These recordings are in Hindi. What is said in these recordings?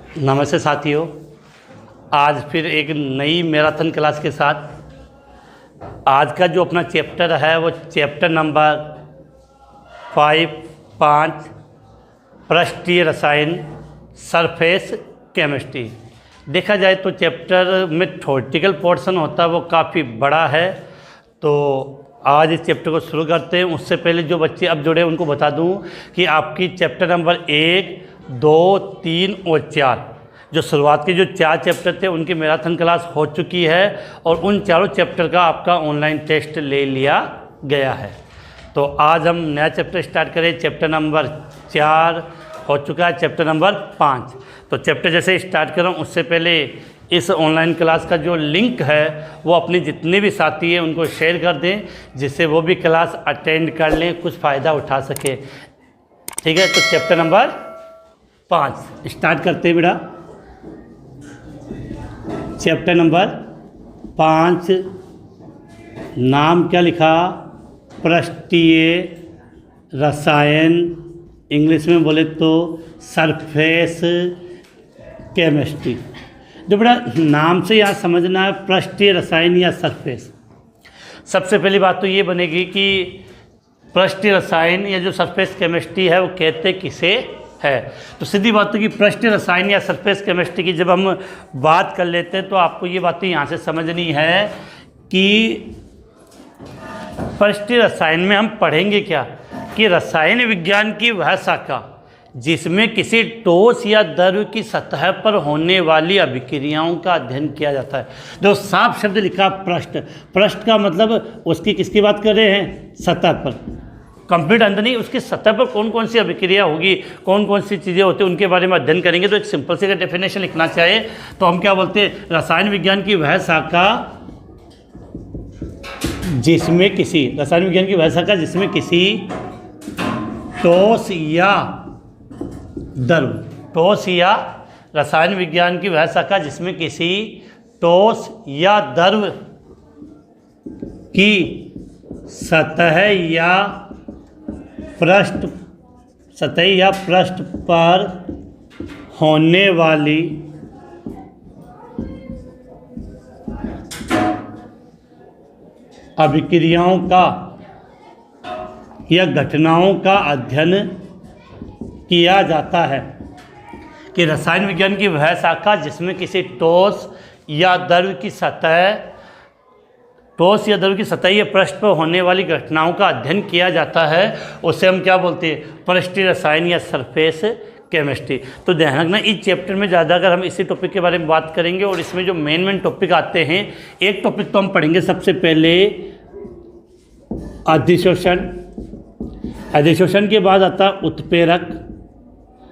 नमस्ते साथियों, आज फिर एक नई मैराथन क्लास के साथ। आज का जो अपना चैप्टर है वो चैप्टर नंबर 5 पृष्ठीय रसायन सरफेस केमिस्ट्री। देखा जाए तो चैप्टर में थ्योरेटिकल पोर्शन होता है वो काफ़ी बड़ा है। तो आज इस चैप्टर को शुरू करते हैं। उससे पहले जो बच्चे अब जुड़े उनको बता दूं कि आपकी चैप्टर नंबर 1, 2, 3 और 4 जो शुरुआत के जो 4 चैप्टर थे उनकी मैराथन क्लास हो चुकी है और उन चारों चैप्टर का आपका ऑनलाइन टेस्ट ले लिया गया है। तो आज हम नया चैप्टर स्टार्ट करें। चैप्टर नंबर 4 हो चुका है, चैप्टर नंबर 5। तो चैप्टर जैसे स्टार्ट करूँ उससे पहले इस ऑनलाइन क्लास का जो लिंक है वो अपने जितने भी साथी हैं उनको शेयर कर दें, जिससे वो भी क्लास अटेंड कर लें, कुछ फ़ायदा उठा सके। ठीक है, तो चैप्टर नंबर 5 स्टार्ट करते हैं बेटा। चैप्टर नंबर 5 नाम क्या लिखा? पृष्ठीय रसायन, इंग्लिश में बोले तो सरफेस केमिस्ट्री। जो बड़ा नाम से यहाँ समझना है पृष्ठीय रसायन या सरफेस। सबसे पहली बात तो ये बनेगी कि पृष्ठीय रसायन या जो सरफेस केमिस्ट्री है वो कहते किसे है। तो सीधी बात है कि पृष्ठीय रसायन या सरफेस केमिस्ट्री की जब हम बात कर लेते हैं तो आपको ये बातें यहाँ से समझनी है कि पृष्ठीय रसायन में हम पढ़ेंगे क्या कि रसायन विज्ञान की वह शाखा जिसमें किसी ठोस या द्रव की सतह पर होने वाली अभिक्रियाओं का अध्ययन किया जाता है। जो साफ शब्द लिखा पृष्ठ, पृष्ठ का मतलब उसकी किसकी बात कर रहे हैं? सतह पर। कंप्लीट अंदर नहीं, उसकी सतह पर कौन कौन सी अभिक्रिया होगी, कौन कौन सी चीज़ें होती हैं, उनके बारे में अध्ययन करेंगे। तो एक सिंपल से अगर डेफिनेशन लिखना चाहे तो हम क्या बोलते हैं? रसायन विज्ञान की वह शाखा जिसमें किसी रसायन विज्ञान की वह शाखा जिसमें किसी ठोस या द्रव, ठोस या रसायन विज्ञान की वह शाखा जिसमें किसी ठोस या द्रव की सतह या पृष्ठ पर होने वाली अभिक्रियाओं का या घटनाओं का अध्ययन किया जाता है। कि रसायन विज्ञान की वह शाखा जिसमें किसी ठोस या द्रव की सतह या पृष्ठ पर होने वाली घटनाओं का अध्ययन किया जाता है, उसे हम क्या बोलते हैं? पृष्ठीय रसायन या सरफेस केमिस्ट्री। तो ध्यान रखना, इस चैप्टर में ज़्यादा अगर हम इसी टॉपिक के बारे में बात करेंगे और इसमें जो मेन टॉपिक आते हैं, एक टॉपिक तो हम पढ़ेंगे सबसे पहले अधिशोषण। अधिशोषण के बाद आता है उत्प्रेरक,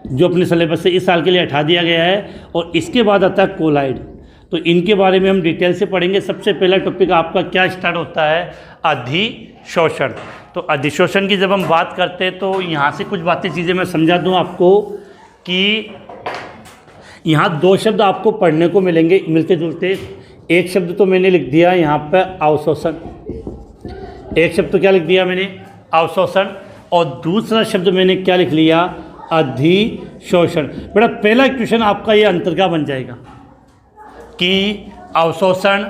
जो अपने सिलेबस से इस साल के लिए हटा दिया गया है, और इसके बाद आता है कोलाइड। तो इनके बारे में हम डिटेल से पढ़ेंगे। सबसे पहला टॉपिक आपका क्या स्टार्ट होता है? अधिशोषण। तो अधिशोषण की जब हम बात करते हैं तो यहाँ से कुछ बातें चीज़ें मैं समझा दूँ आपको कि यहाँ 2 शब्द आपको पढ़ने को मिलेंगे मिलते जुलते। एक शब्द तो मैंने लिख दिया यहाँ पर अवशोषण, एक शब्द तो क्या लिख दिया मैंने? अवशोषण। और दूसरा शब्द मैंने क्या लिख लिया? अधिशोषण। बेटा पहला क्वेश्चन आपका ये अंतर का बन जाएगा कि अवशोषण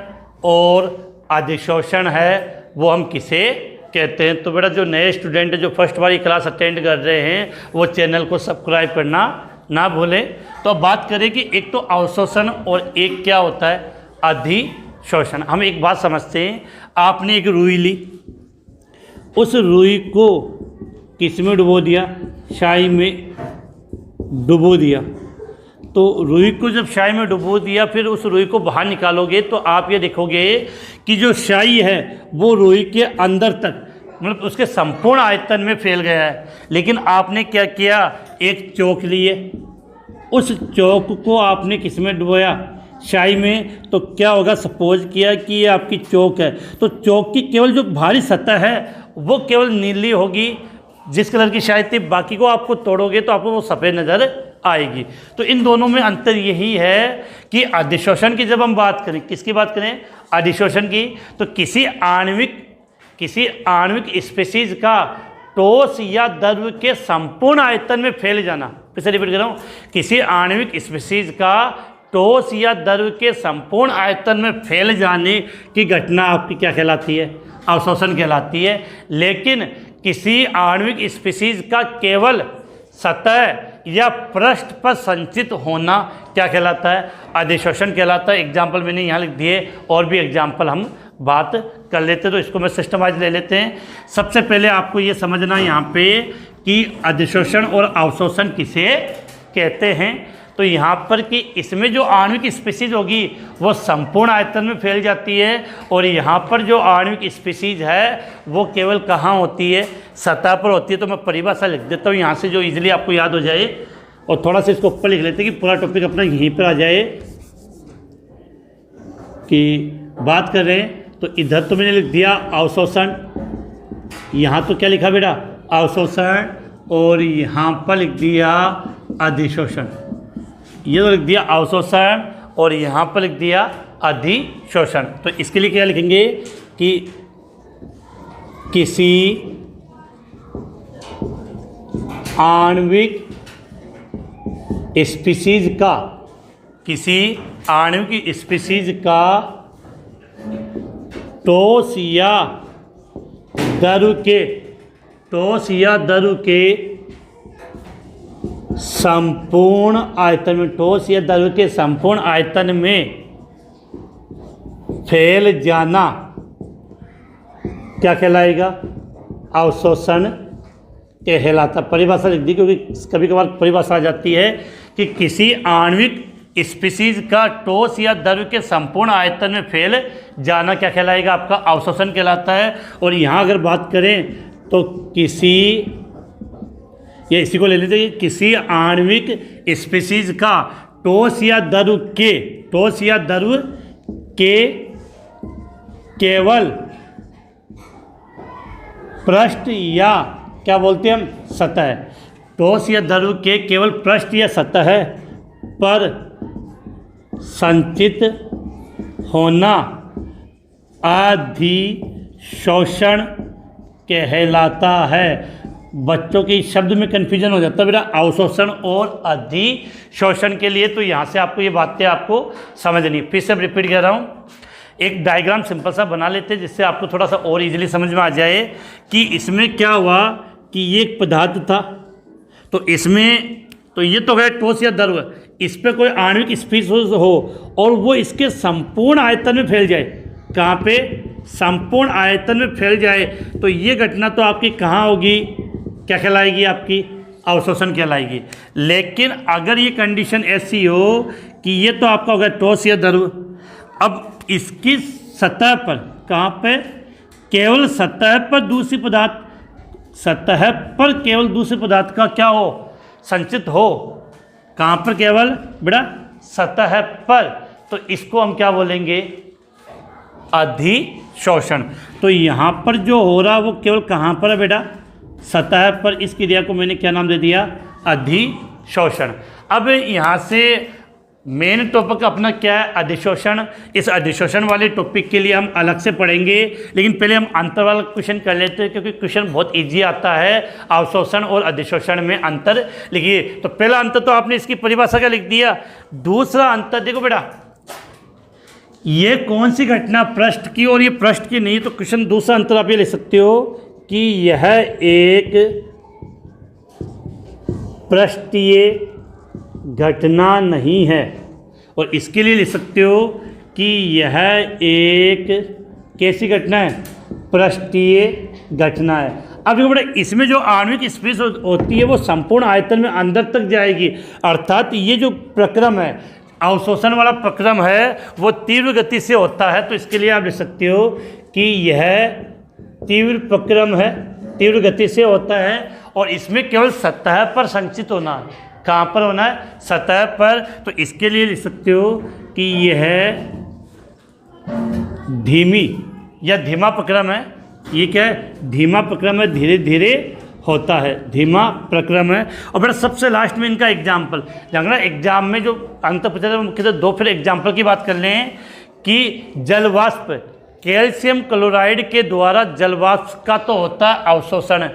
और अधिशोषण है वो हम किसे कहते हैं। तो बेटा जो नए स्टूडेंट जो फर्स्ट बार क्लास अटेंड कर रहे हैं वो चैनल को सब्सक्राइब करना ना भूलें। तो अब बात करें कि एक तो अवशोषण और एक क्या होता है? अधिशोषण। हम एक बात समझते हैं, आपने एक रुई ली, उस रुई को किस में डुबो दिया? शाई में डुबो दिया। तो रुई को जब शाई में डुबो दिया, फिर उस रुई को बाहर निकालोगे तो आप ये देखोगे कि जो शाई है वो रुई के अंदर तक, मतलब उसके संपूर्ण आयतन में फैल गया है। लेकिन आपने क्या किया? एक चौक लिए, उस चौक को आपने किस में डुबोया? शाई में। तो क्या होगा? सपोज किया कि ये आपकी चौक है, तो चौक की केवल जो बाहरी सतह है वो केवल नीली होगी, जिस कलर की शाई थी। बाकी को आपको तोड़ोगे तो आपको वो सफ़ेद नज़र आएगी। तो इन दोनों में अंतर यही है कि अधिशोषण की जब हम बात करें, किसकी बात करें? अधिशोषण की। तो किसी आणविक स्पीशीज का ठोस या द्रव के संपूर्ण आयतन में फैल फिर से रिपीट कर रहा हूँ, किसी आणविक स्पीशीज का ठोस या द्रव के संपूर्ण आयतन में फैल जाने की घटना आपकी क्या कहलाती है? अवशोषण कहलाती है। लेकिन किसी आणविक स्पीशीज का केवल सतह या पृष्ठ पर संचित होना क्या कहलाता है? अधिशोषण कहलाता है। एग्जाम्पल मैंने यहाँ लिख दिए, और भी एग्जाम्पल हम बात कर लेते, तो इसको मैं सिस्टम वाइज ले लेते हैं। सबसे पहले आपको ये समझना यहाँ पे कि अधिशोषण और अवशोषण किसे कहते हैं। तो यहाँ पर कि इसमें जो आणविक स्पीशीज होगी वो संपूर्ण आयतन में फैल जाती है, और यहाँ पर जो आणविक स्पीशीज है वो केवल कहाँ होती है? सतह पर होती है। तो मैं परिभाषा लिख देता हूँ यहाँ से, जो इजीली आपको याद हो जाए, और थोड़ा सा इसको ऊपर लिख लेते हैं कि पूरा टॉपिक अपना यहीं पर आ जाए। कि बात कर रहे हैं तो इधर तो मैंने लिख दिया अवशोषण, यहाँ तो क्या लिखा बेटा? अवशोषण, और यहाँ पर लिख दिया अधिशोषण। ये तो लिख दिया अवशोषण और यहाँ पर लिख दिया अधिशोषण। तो इसके लिए क्या लिखेंगे कि किसी आणविक स्पीशीज का, किसी आणविक स्पीशीज का ठोस या द्रव के, ठोस या द्रव के संपूर्ण आयतन में, ठोस या द्रव के संपूर्ण आयतन में फैल जाना क्या कहलाएगा? अवशोषण कहलाता। परिभाषा लिख दी, क्योंकि कभी कभार परिभाषा आ जाती है कि किसी आणविक स्पीशीज का ठोस या द्रव के संपूर्ण आयतन में फैल जाना क्या कहलाएगा? आपका अवशोषण कहलाता है। और यहाँ अगर बात करें तो किसी, या इसी को ले लेते हैं, किसी आणविक स्पीशीज का ठोस या द्रव के, ठोस या द्रव के केवल पृष्ठ या क्या बोलते हैं हम? सतह। ठोस या द्रव के केवल पृष्ठ या सतह पर संचित होना अधिशोषण कहलाता है। बच्चों के शब्द में कन्फ्यूजन हो जाता है बेटा अवशोषण और अधिशोषण के लिए, तो यहाँ से आपको ये बातें आपको समझनी। फिर से रिपीट कर रहा हूँ, एक डायग्राम सिंपल सा बना लेते हैं जिससे आपको थोड़ा सा और इजीली समझ में आ जाए कि इसमें क्या हुआ कि ये एक पदार्थ था, तो इसमें तो ये तो है ठोस या द्रव, इस पर कोई आणविक स्पीशीज हो और वो इसके संपूर्ण आयतन में फैल जाए। कहाँ पे? संपूर्ण आयतन में फैल जाए, तो ये घटना तो आपकी कहाँ होगी? क्या कहलाएगी? आपकी अवशोषण कहलाएगी। लेकिन अगर ये कंडीशन ऐसी हो कि ये तो आपका होगा ठोस या द्रव, अब इसकी सतह पर, कहाँ पे? केवल सतह पर दूसरी पदार्थ, सतह पर केवल दूसरे पदार्थ का क्या हो? संचित हो। कहाँ पर? केवल बेटा सतह पर। तो इसको हम क्या बोलेंगे? अधिशोषण। तो यहाँ पर जो हो रहा वो केवल कहाँ पर है बेटा? सतह पर। इस क्रिया को मैंने क्या नाम दे दिया? अधिशोषण। अब यहाँ से मेन टॉपिक अपना क्या है? अधिशोषण। इस अधिशोषण वाले टॉपिक के लिए हम अलग से पढ़ेंगे, लेकिन पहले हम अंतर वाला क्वेश्चन कर लेते हैं, क्योंकि क्वेश्चन बहुत इजी आता है। अवशोषण और अधिशोषण में अंतर लिखिए। तो पहला अंतर तो आपने इसकी परिभाषा का लिख दिया। दूसरा अंतर देखो बेटा, ये कौन सी घटना? पृष्ठ की, और ये पृष्ठ की नहीं। तो क्वेश्चन दूसरा अंतर आप ये लिख सकते हो कि यह एक पृष्ठीय घटना नहीं है, और इसके लिए लिख सकते हो कि यह एक कैसी घटना है? पृष्ठीय घटना है। अब देखो बेटा, इसमें जो आणविक स्पीशीज होती है वो संपूर्ण आयतन में अंदर तक जाएगी, अर्थात ये जो प्रक्रम है, अवशोषण वाला प्रक्रम है, वो तीव्र गति से होता है। तो इसके लिए आप लिख सकते हो कि यह तीव्र प्रक्रम है, तीव्र गति से होता है, और इसमें केवल सतह पर संचित होना है। कहाँ पर होना है? सतह पर। तो इसके लिए लिख सकते हो कि यह धीमी या धीमा प्रक्रम है। ये क्या है? धीमा प्रक्रम है, धीरे धीरे होता है, धीमा प्रक्रम है। और बेटा सबसे लास्ट में इनका एग्जाम्पल, जंगला एग्जाम में जो अंतर पूछा था मुख्यतः दो, फिर एग्जाम्पल की बात कर लें कि जलवाष्प, कैल्शियम क्लोराइड के द्वारा जलवाष्प का तो होता है अवशोषण,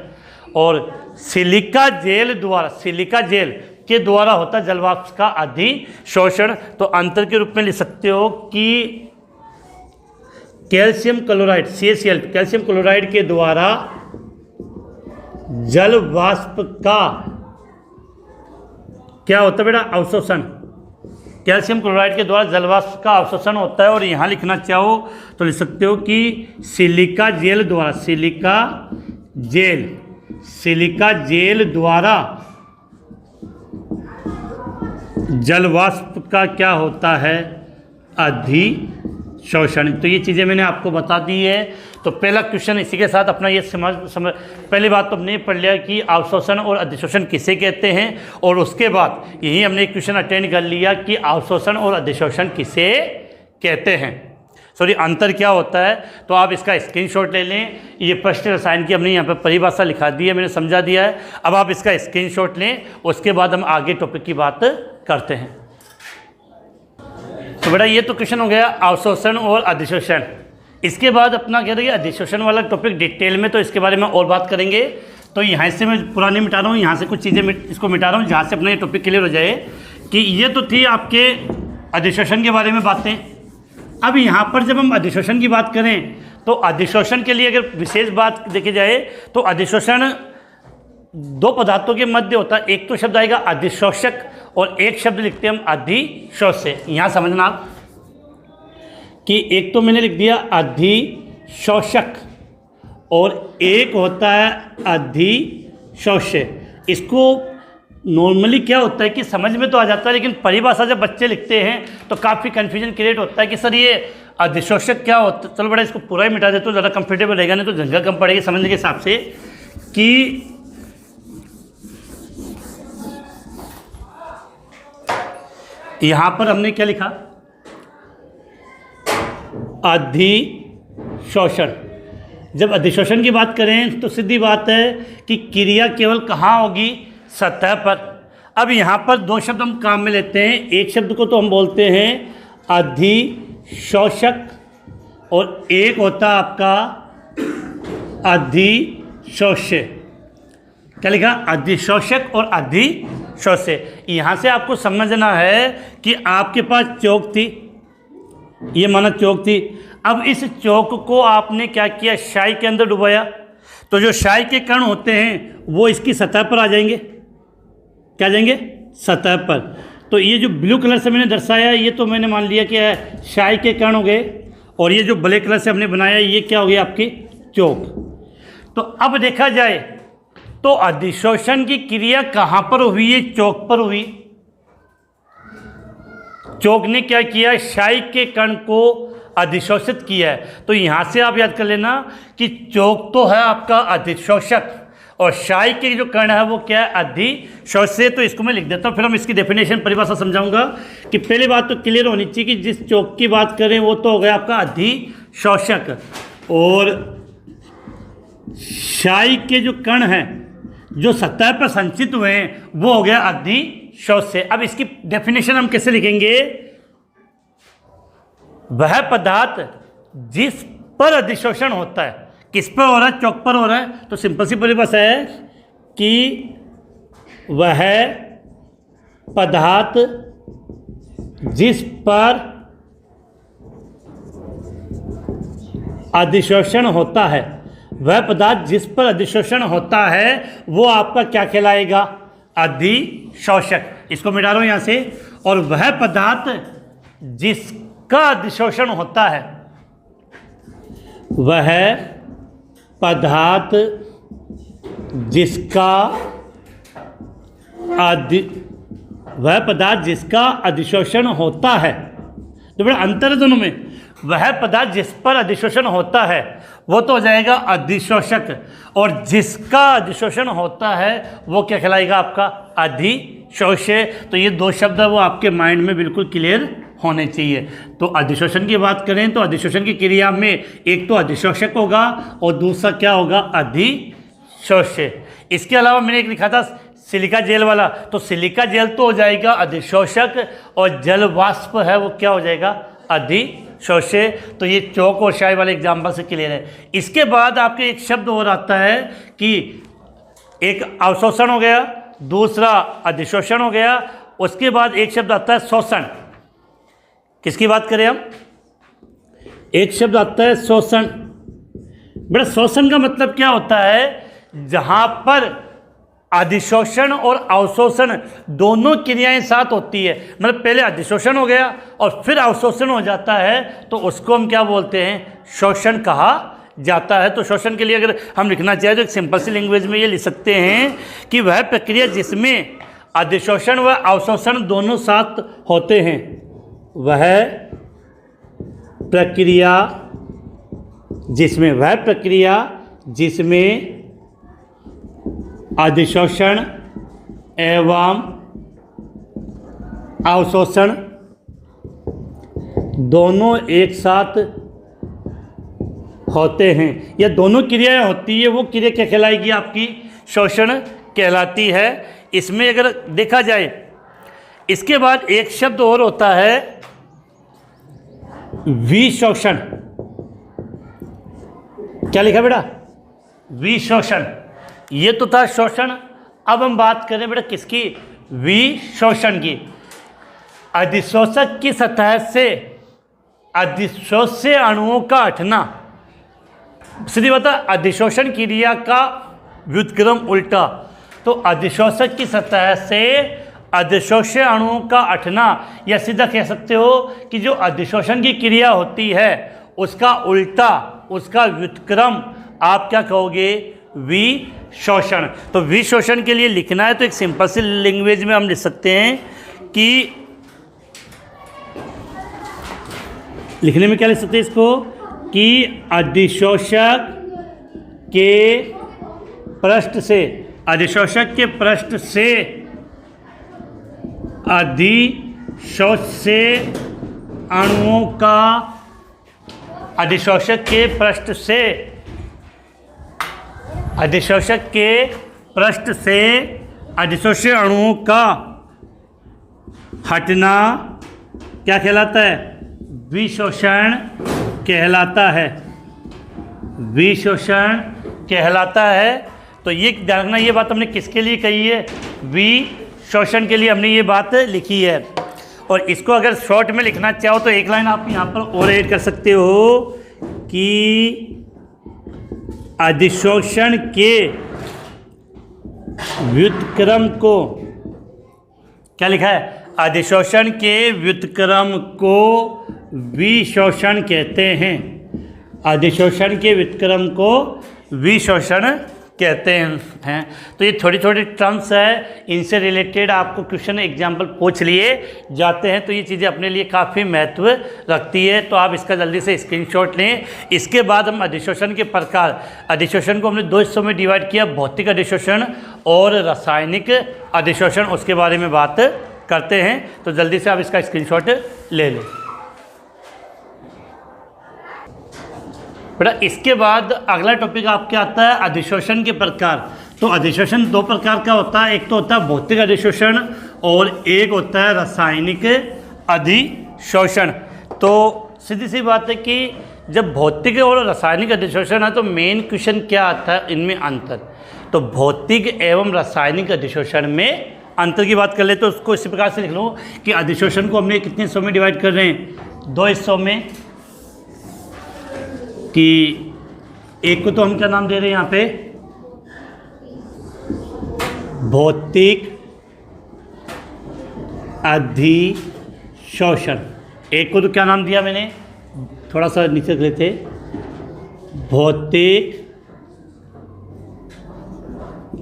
और सिलिका जेल द्वारा, सिलिका जेल के द्वारा होता है जलवाष्प का अधिशोषण। तो अंतर के रूप में लिख सकते हो कि calcium chloride CaCl calcium chloride के द्वारा जल वाष्प का क्या होता है बेटा, अवशोषण। कैल्शियम क्लोराइड के द्वारा जल वाष्प का अवशोषण होता है। और यहाँ लिखना चाहो तो लिख सकते हो कि सिलिका जेल द्वारा जल वाष्प का क्या होता है, अधिशोषण। तो ये चीज़ें मैंने आपको बता दी है। तो पहला क्वेश्चन इसी के साथ अपना ये समझ पहली बात तो हमने पढ़ लिया कि अवशोषण और अधिशोषण किसे कहते हैं, और उसके बाद यही हमने एक क्वेश्चन अटेंड कर लिया कि अवशोषण और अधिशोषण किसे कहते हैं, सॉरी अंतर क्या होता है। तो आप इसका स्क्रीनशॉट ले लें। ये फर्स्ट रसायन की हमने यहाँ पर परिभाषा लिखा दी है, मैंने समझा दिया है। अब आप इसका स्क्रीनशॉट लें, उसके बाद हम आगे टॉपिक की बात करते हैं। तो बेटा ये तो क्वेश्चन हो गया अवशोषण और अधिशोषण। इसके बाद अपना कह रही है अधिशोषण वाला टॉपिक डिटेल में, तो इसके बारे में और बात करेंगे। तो यहाँ से मैं पुराने मिटा रहा हूँ, यहाँ से कुछ चीज़ें इसको मिटा रहा हूँ, जहाँ से अपना ये टॉपिक क्लियर हो जाए कि ये तो थी आपके अधिशोषण के बारे में बातें। अब यहाँ पर जब हम अधिशोषण की बात करें तो अधिशोषण के लिए अगर विशेष बात देखी जाए तो अधिशोषण दो पदार्थों के मध्य होता है। एक तो शब्द आएगा अधिशोषक और एक शब्द लिखते हैं हम अधिशोष्य। यहाँ समझना आप कि एक तो मैंने लिख दिया अधिशोषक और एक होता है अधिशोष्य। इसको नॉर्मली क्या होता है कि समझ में तो आ जाता है, लेकिन परिभाषा जब बच्चे लिखते हैं तो काफ़ी कन्फ्यूजन क्रिएट होता है कि सर ये अधिशोषक क्या होता है। चलो बड़ा इसको पूरा ही मिटा देते तो ज़्यादा कंफर्टेबल रहेगा, नहीं तो झंझट कम पड़ेगी समझने के हिसाब से। कि यहाँ पर हमने क्या लिखा, अधिशोषण। जब अधिशोषण की बात करें तो सीधी बात है कि क्रिया केवल कहाँ होगी, सतह पर। अब यहाँ पर दो शब्द हम काम में लेते हैं। एक शब्द को तो हम बोलते हैं अधिशोषक और एक होता आपका अधिशोष्य। क्या लिखा, अधिशोषक और अधिशोष्य। यहाँ से आपको समझना है कि आपके पास चौक थी, ये माना चौक थी। अब इस चौक को आपने क्या किया, शाई के अंदर डुबाया, तो जो शाई के कण होते हैं वो इसकी सतह पर आ जाएंगे। क्या जाएंगे, सतह पर। तो ये जो ब्लू कलर से मैंने दर्शाया ये तो मैंने मान लिया कि शाई के कण हो गए, और ये जो ब्लैक कलर से हमने बनाया ये क्या हो गया, आपकी चौक। तो अब देखा जाए तो अधिशोषण की क्रिया कहाँ पर हुई है, चौक पर हुई। चौक ने क्या किया, शाई के कण को अधिशोषित किया है। तो यहाँ से आप याद कर लेना कि चौक तो है आपका अधिशोषक और शाई के जो कण है वो क्या है, अधिशोष्य। तो इसको मैं लिख देता हूँ, फिर हम इसकी डेफिनेशन परिभाषा समझाऊंगा। कि पहली बात तो क्लियर होनी चाहिए कि जिस चौक की बात करें वो तो हो गया आपका अधिशोषक, और शाई के जो कण हैं जो सतह पर संचित हुए हैं वो हो गया अधिशोष्य। अब इसकी डेफिनेशन हम कैसे लिखेंगे, वह पदार्थ जिस पर अधिशोषण होता है, किस पर हो रहा है, चौक पर हो रहा है। तो सिंपल सी परिभाषा है कि वह पदार्थ जिस पर अधिशोषण होता है, वह पदार्थ जिस पर अधिशोषण होता है वो आपका क्या कहलाएगा, अधिशोषक। इसको मिटा रहा हूं यहां से। और वह पदार्थ जिसका अधिशोषण होता है, वह पदार्थ जिसका अधिशोषण होता है। तो बड़ा अंतर है दोनों में। वह पदार्थ जिस पर अधिशोषण होता है वो तो हो जाएगा अधिशोषक, और जिसका अधिशोषण होता है वो क्या कहलाएगा, आपका अधिशोष्य। तो ये दो शब्द है वो आपके माइंड में बिल्कुल क्लियर होने चाहिए। तो अधिशोषण की बात करें तो अधिशोषण की क्रिया में एक तो अधिशोषक होगा और दूसरा क्या होगा, अधिशोष्य। इसके अलावा मैंने एक लिखा था सिलिका जेल वाला, तो सिलिका जेल तो हो जाएगा अधिशोषक और जल वाष्प है वो क्या हो जाएगा, अधिशोष्य। तो ये चौक और शाई वाले एग्जाम्पल से क्लियर है। इसके बाद आपके एक शब्द और आता है कि एक अवशोषण हो गया, दूसरा अधिशोषण हो गया। उसके बाद एक शब्द आता है शोषण। किसकी बात करें हम? एक शब्द आता है शोषण। बेटा शोषण का मतलब क्या होता है? जहाँ पर अधिशोषण और अवशोषण दोनों क्रियाएं साथ होती है, मतलब पहले अधिशोषण हो गया और फिर अवशोषण हो जाता है, तो उसको हम क्या बोलते हैं? शोषण कहा जाता है। तो शोषण के लिए अगर हम लिखना चाहें तो एक सिंपल सी लैंग्वेज में ये लिख सकते हैं कि वह प्रक्रिया जिसमें अधिशोषण व अवशोषण दोनों साथ होते हैं, वह प्रक्रिया जिसमें अधिशोषण एवं अवशोषण दोनों एक साथ होते हैं या दोनों क्रियाएं होती है, वो क्रिया क्या कहलाएगी? आपकी शोषण कहलाती है। इसमें अगर देखा जाए, इसके बाद एक शब्द और होता है विशोषण। क्या लिखा बेटा? विशोषण। ये तो था शोषण। अब हम बात करें बेटा किसकी? विशोषण की। अधिशोषक की सतह से अधिशोष्य अणुओं का हटना। सीधी बात है, अधिशोषण क्रिया का व्युत्क्रम उल्टा। तो अधिशोषक की सतह से अधिशोष्य अणुओं का हटना, या सीधा कह सकते हो कि जो अधिशोषण की क्रिया होती है उसका उल्टा, उसका व्युत्क्रम आप क्या कहोगे? विशोषण। तो विशोषण के लिए लिखना है तो एक सिंपल सी लैंग्वेज में हम लिख सकते हैं कि लिखने में क्या लिख सकते हैं इसको कि अधिशोषक के पृष्ठ से अधिशोष्य अणुओं का अधिशोषक के पृष्ठ से अधिशोष्य अणुओं का हटना क्या कहलाता है? विशोषण कहलाता है। विशोषण कहलाता है। तो ये ध्यान रखना, ये बात हमने किसके लिए कही है? विशोषण के लिए हमने ये बात लिखी है। और इसको अगर शॉर्ट में लिखना चाहो तो एक लाइन आप यहाँ पर और ऐड कर सकते हो कि अधिशोषण के व्युत्क्रम को, क्या लिखा है? अधिशोषण के व्युत्क्रम को विशोषण कहते हैं। अधिशोषण के व्युत्क्रम को विशोषण कहते हैं। तो ये थोड़ी थोड़ी टर्म्स है, इनसे रिलेटेड आपको क्वेश्चन एग्जाम्पल पूछ लिए जाते हैं, तो ये चीज़ें अपने लिए काफ़ी महत्व रखती है। तो आप इसका जल्दी से स्क्रीनशॉट लें। इसके बाद हम अधिशोषण के प्रकार, अधिशोषण को हमने दो हिस्सों में डिवाइड किया, भौतिक अधिशोषण और रासायनिक अधिशोषण, उसके बारे में बात करते हैं। तो जल्दी से आप इसका स्क्रीनशॉट ले लें बेटा। इसके बाद अगला टॉपिक आपके आता है अधिशोषण के प्रकार। तो अधिशोषण दो प्रकार का होता है, एक तो होता है भौतिक अधिशोषण और एक होता है रासायनिक अधिशोषण। तो सीधी सी बात है कि जब भौतिक और रासायनिक अधिशोषण है तो मेन क्वेश्चन क्या आता है? इनमें अंतर। तो भौतिक एवं रासायनिक अधिशोषण में अंतर की बात कर ले तो उसको इसी प्रकार से लिख लो कि अधिशोषण को हमने कितने हिस्सों में डिवाइड कर रहे हैं? दो हिस्सों में। कि एक को तो हम क्या नाम दे रहे हैं यहाँ पे? भौतिक अधिशोषण। एक को तो क्या नाम दिया मैंने? थोड़ा सा नीचे लेते, भौतिक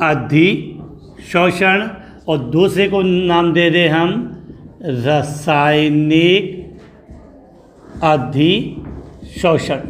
अधिशोषण, और दूसरे को नाम दे रहे हम रासायनिक अधिशोषण।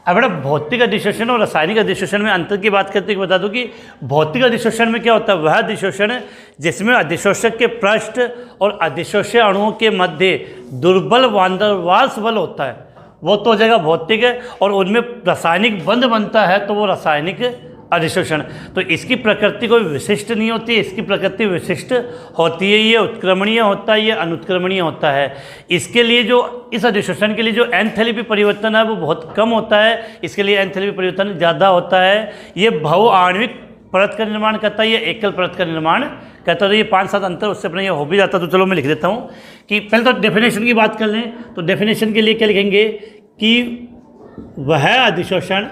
अब बेटा भौतिक अधिशोषण और रासायनिक अधिशोषण में अंतर की बात करते हुए बता दूं कि भौतिक अधिशोषण में क्या होता है? वह अधिशोषण जिसमें अधिशोषक के पृष्ठ और अधिशोष्य अणुओं के मध्य दुर्बल वान-डेर वाल्स बल होता है, वो तो हो जाएगा भौतिक है। और उनमें रासायनिक बंध बनता है तो वो रासायनिक अधिशोषण। तो इसकी प्रकृति कोई विशिष्ट नहीं होती है, इसकी प्रकृति विशिष्ट होती है। ये उत्क्रमणीय होता है, ये अनुत्क्रमणीय होता है। इसके लिए जो इस अधिशोषण के लिए जो एंथैल्पी परिवर्तन है वो बहुत कम होता है, इसके लिए एंथैल्पी परिवर्तन ज़्यादा होता है। ये बहुआण्विक परत का निर्माण करता है या एकल परत का निर्माण करता है। तो ये 5-7 अंतर उससे अपने ये हो भी जाता। तो चलो मैं लिख देता हूँ कि पहले तो डेफिनेशन की बात कर लें। तो डेफिनेशन के लिए क्या लिखेंगे कि वह अधिशोषण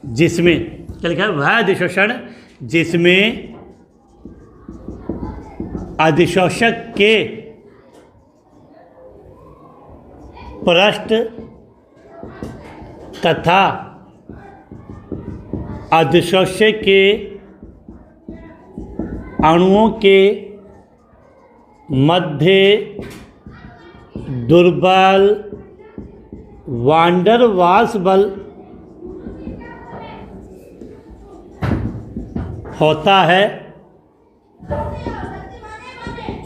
जिसमें, क्या लिखा है, वह अधिशोषण जिसमें अधिशोषक के पृष्ठ तथा अधिशोषक के अणुओं के मध्य दुर्बल वांडर वाल्स बल होता है,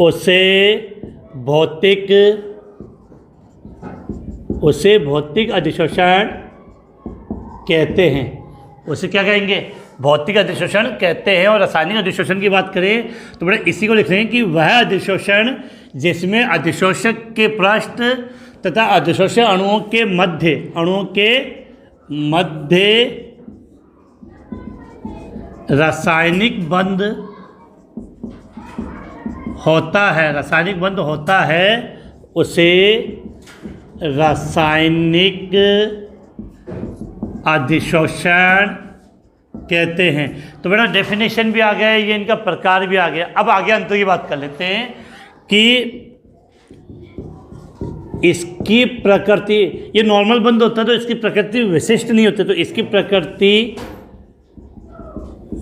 उसे भौतिक अधिशोषण कहते हैं। उसे क्या कहेंगे, भौतिक अधिशोषण कहते हैं। और रासायनिक अधिशोषण की बात करें तो बड़े इसी को लिख रहे हैं कि वह अधिशोषण जिसमें अधिशोषक के पृष्ठ तथा अधिशोषक अणुओं के मध्य रासायनिक बंध होता है, उसे रासायनिक अधिशोषण कहते हैं। तो बेटा डेफिनेशन भी आ गया, ये इनका प्रकार भी आ गया। अब आगे अंतर की बात कर लेते हैं कि इसकी प्रकृति, ये नॉर्मल बंध होता है तो इसकी प्रकृति विशिष्ट नहीं होती, तो इसकी प्रकृति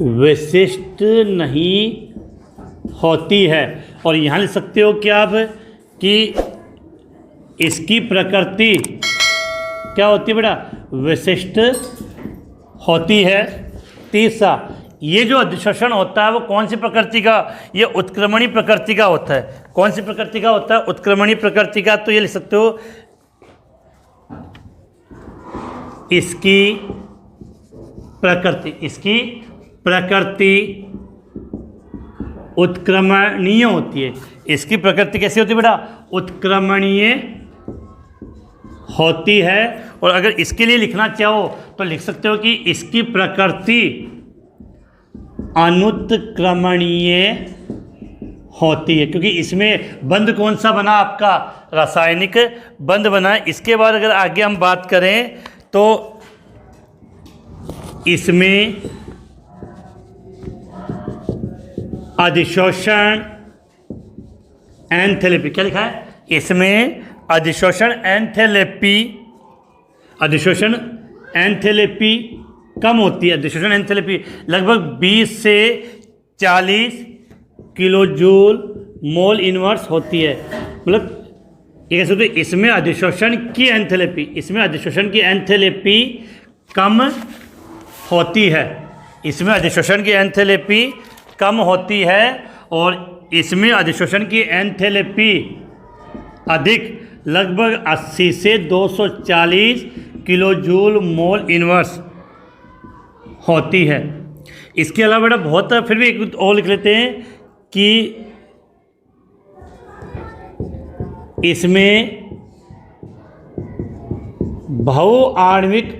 विशिष्ट नहीं होती है। और यहाँ लिख सकते हो क्या आप कि इसकी प्रकृति क्या होती है बेटा, विशिष्ट होती है। तीसरा, ये जो अधिशोषण होता है वो कौन सी प्रकृति का, ये उत्क्रमणी प्रकृति का होता है। कौन सी प्रकृति का होता है, उत्क्रमणी प्रकृति का। तो ये लिख सकते हो इसकी प्रकृति उत्क्रमणीय होती है। इसकी प्रकृति कैसी होती है बेटा, उत्क्रमणीय होती है। और अगर इसके लिए लिखना चाहो तो लिख सकते हो कि इसकी प्रकृति अनुत्क्रमणीय होती है, क्योंकि इसमें बंध कौन सा बना, आपका रासायनिक बंध बना है। इसके बाद अगर आगे हम बात करें तो इसमें अधिशोषण एंथैल्पी, क्या लिखा है, इसमें अधिशोषण एंथैल्पी कम होती है। अधिशोषण एंथैल्पी लगभग 20 से 40 किलो जूल मोल इनवर्स होती है। मतलब ये कैसे होती है, इसमें अधिशोषण की एंथैल्पी कम होती है। इसमें अधिशोषण की एंथैल्पी कम होती है और इसमें अधिशोषण की एंथैल्पी अधिक, लगभग 80 से 240 किलो जूल मोल इनवर्स होती है। इसके अलावा बेटा बहुत, फिर भी एक और लिख लेते हैं कि इसमें बहुआण्विक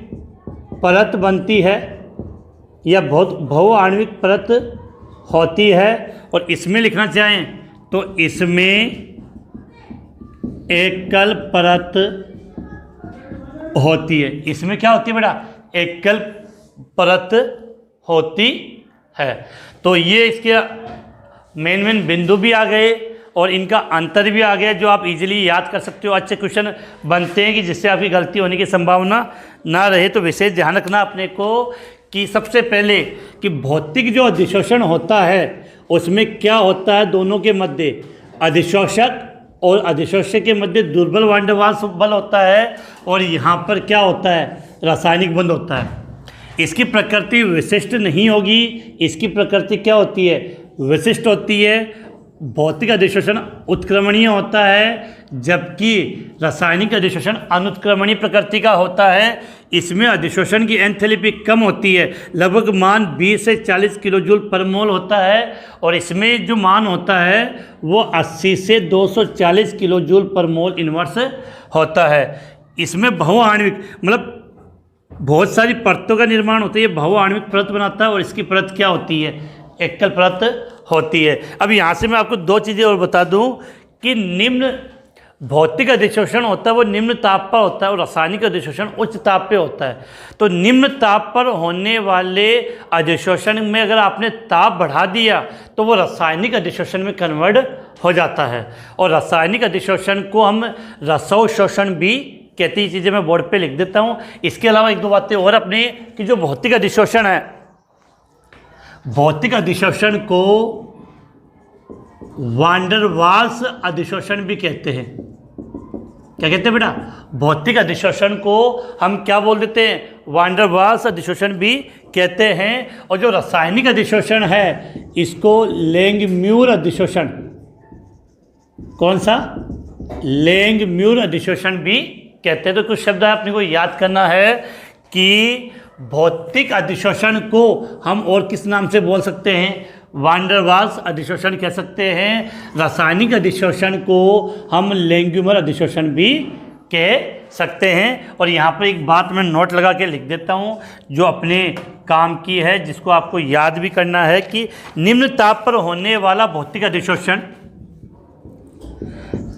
परत बनती है या बहुआण्विक परत होती है। और इसमें लिखना चाहें तो इसमें एकल परत होती है। इसमें क्या होती है बेटा, एकल परत होती है। तो ये इसके मेन बिंदु भी आ गए और इनका अंतर भी आ गया, जो आप इजीली याद कर सकते हो। अच्छे क्वेश्चन बनते हैं कि जिससे आपकी गलती होने की संभावना ना रहे। तो विशेष ध्यान रखना अपने को कि सबसे पहले कि भौतिक जो अधिशोषण होता है उसमें क्या होता है, दोनों के मध्य अधिशोषक और अधिशोषक के मध्य दुर्बल वान डेर वाल्स बल होता है। और यहाँ पर क्या होता है, रासायनिक बंध होता है। इसकी प्रकृति विशिष्ट नहीं होगी, इसकी प्रकृति क्या होती है, विशिष्ट होती है। भौतिक अधिशोषण उत्क्रमणीय होता है, जबकि रासायनिक अधिशोषण अनुत्क्रमणीय प्रकृति का होता है। इसमें अधिशोषण की एंथैल्पी कम होती है, लगभग मान 20 से 40 किलो जूल पर मोल होता है। और इसमें जो मान होता है वो 80 से 240 किलो जूल पर मोल इनवर्स होता है। इसमें बहुआण्विक, मतलब बहुत सारी परतों का निर्माण होता है, ये बहुआण्विक परत बनाता है और इसकी परत क्या होती है, एकल परत होती है। अब यहाँ से मैं आपको दो चीज़ें और बता दूँ कि निम्न भौतिक अधिशोषण होता है वो निम्न ताप पर होता है और रासायनिक अधिशोषण उच्च ताप पे होता है। तो निम्न ताप पर होने वाले अधिशोषण में अगर आपने ताप बढ़ा दिया तो वो रासायनिक अधिशोषण में कन्वर्ट हो जाता है, और रासायनिक अधिशोषण को हम रसव शोषण भी कहते हैं। चीज़ें मैं बोर्ड पे लिख देता हूँ। इसके अलावा एक दो बातें और अपने कि जो भौतिक अधिशोषण है, भौतिक अधिशोषण को वान डर वाल्स अधिशोषण भी कहते हैं। क्या कहते हैं बेटा, भौतिक अधिशोषण को हम क्या बोल देते हैं, वान डर वाल्स अधिशोषण भी कहते हैं। और जो रासायनिक अधिशोषण है इसको लेंगम्यूर अधिशोषण, कौन सा, लेंगम्यूर अधिशोषण भी कहते हैं। तो कुछ शब्द आपने को याद करना है कि भौतिक अधिशोषण को हम और किस नाम से बोल सकते हैं, वान डर वाल्स अधिशोषण कह सकते हैं। रासायनिक अधिशोषण को हम लेंगम्यूर अधिशोषण भी कह सकते हैं। और यहाँ पर एक बात मैं नोट लगा के लिख देता हूँ जो अपने काम की है, जिसको आपको याद भी करना है कि निम्न ताप पर होने वाला भौतिक अधिशोषण,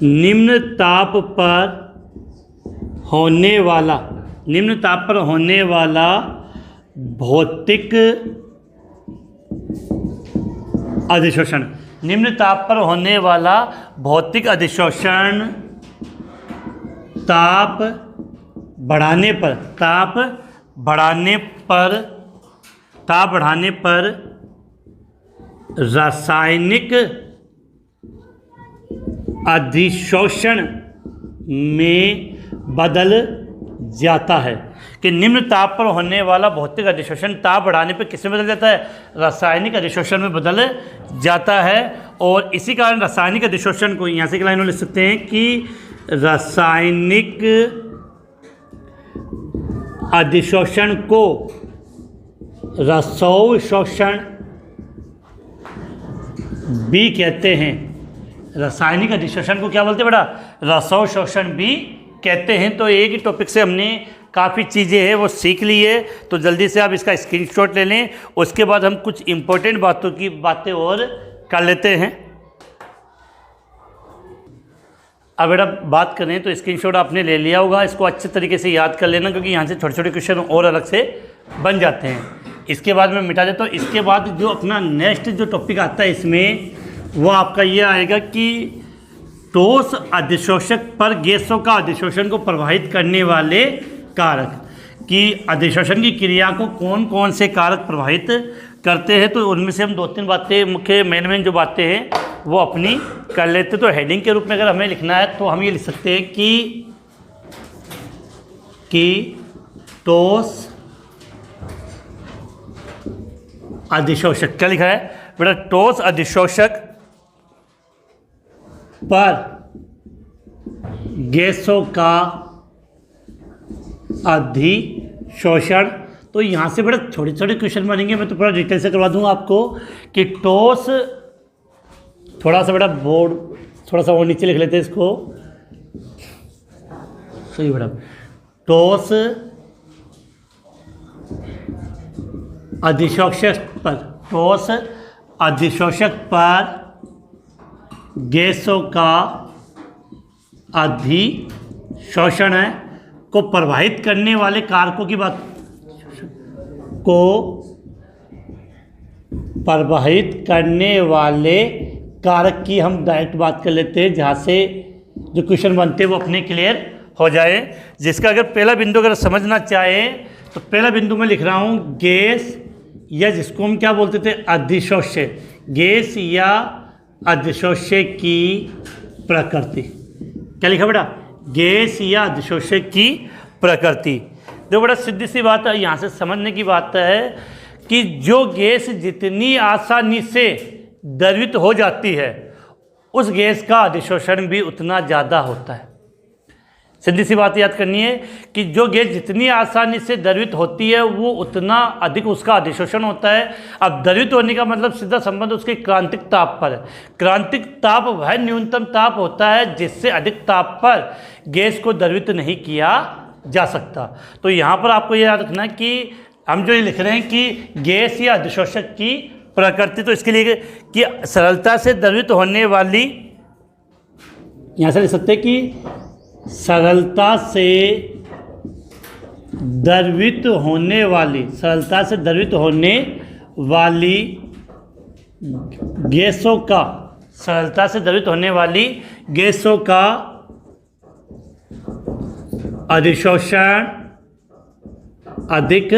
निम्न ताप पर होने वाला, निम्न ताप पर होने वाला भौतिक अधिशोषण, निम्न ताप पर होने वाला भौतिक अधिशोषण ताप बढ़ाने पर, ताप बढ़ाने पर, ताप बढ़ाने पर रासायनिक अधिशोषण में बदल जाता है। कि निम्न ताप पर होने वाला भौतिक अधिशोषण ताप बढ़ाने पर किसमें बदल जाता है, रासायनिक अधिशोषण में बदल जाता है। और इसी कारण रासायनिक अधिशोषण को यहाँ से एक लाइन में लिख सकते हैं कि रासायनिक अधिशोषण को रसव शोषण भी कहते हैं। रासायनिक अधिशोषण को क्या बोलते हैं बेटा, रसव शोषण भी कहते हैं। तो एक ही टॉपिक से हमने काफ़ी चीज़ें हैं वो सीख ली है, तो जल्दी से आप इसका स्क्रीनशॉट ले लें। उसके बाद हम कुछ इम्पोर्टेंट बातों की बातें और कर लेते हैं। अब बेटा बात करें तो स्क्रीनशॉट आपने ले लिया होगा, इसको अच्छे तरीके से याद कर लेना क्योंकि यहाँ से छोटे छोटे क्वेश्चन और अलग से बन जाते हैं। इसके बाद मैं मिटा देता हूँ। इसके बाद जो अपना नेक्स्ट जो टॉपिक आता है इसमें वो आपका ये आएगा कि ठोस अधिशोषक पर गैसों का अधिशोषण को प्रभावित करने वाले कारक, कि अधिशोषण की क्रिया को कौन कौन से कारक प्रभावित करते हैं। तो उनमें से हम दो तीन बातें, मुख्य मेन जो बातें हैं वो अपनी कर लेते। तो हेडिंग के रूप में अगर हमें लिखना है तो हम ये लिख सकते हैं कि ठोस अधिशोषक, क्या लिखा है बेटा, ठोस अधिशोषक पर गैसों का अधिशोषण। तो यहाँ से बड़ा छोटे छोटे क्वेश्चन बनेंगे, मैं तो पूरा डिटेल से करवा दूंगा आपको कि ठोस, थोड़ा सा बेटा बोर्ड थोड़ा सा और नीचे लिख लेते हैं इसको, सही बेटा, ठोस अधिशोषक पर, ठोस अधिशोषक पर गैसों का अधिशोषण है को प्रभावित करने वाले कारकों की बात, को प्रभावित करने वाले कारक की हम डायरेक्ट बात कर लेते हैं, जहाँ से जो क्वेश्चन बनते हैं वो अपने क्लियर हो जाए। जिसका अगर पहला बिंदु अगर समझना चाहे तो पहला बिंदु मैं लिख रहा हूँ गैस, या जिसको हम क्या बोलते थे अधिशोष्य, गैस या अधिशोष्य की प्रकृति। क्या लिखा बेटा, गैस या अधिशोष्य की प्रकृति। जो बड़ा सीधी सी बात है, यहाँ से समझने की बात है कि जो गैस जितनी आसानी से द्रवित हो जाती है उस गैस का अधिशोषण भी उतना ज़्यादा होता है। सीधी सी बात याद करनी है कि जो गैस जितनी आसानी से द्रवित होती है वो उतना अधिक उसका अधिशोषण होता है। अब द्रवित होने का मतलब सीधा संबंध उसके क्रांतिक ताप पर है। क्रांतिक ताप वह न्यूनतम ताप होता है जिससे अधिक ताप पर गैस को द्रवित नहीं किया जा सकता। तो यहाँ पर आपको याद रखना है कि हम जो ये लिख रहे हैं कि गैस या अधिशोषक की प्रकृति, तो इसके लिए कि सरलता से द्रवित होने वाली, यहाँ से लिख सकते हैं कि सरलता से द्रवित होने वाली, सरलता से द्रवित होने वाली गैसों का, सरलता से द्रवित होने वाली गैसों का अधिशोषण अधिक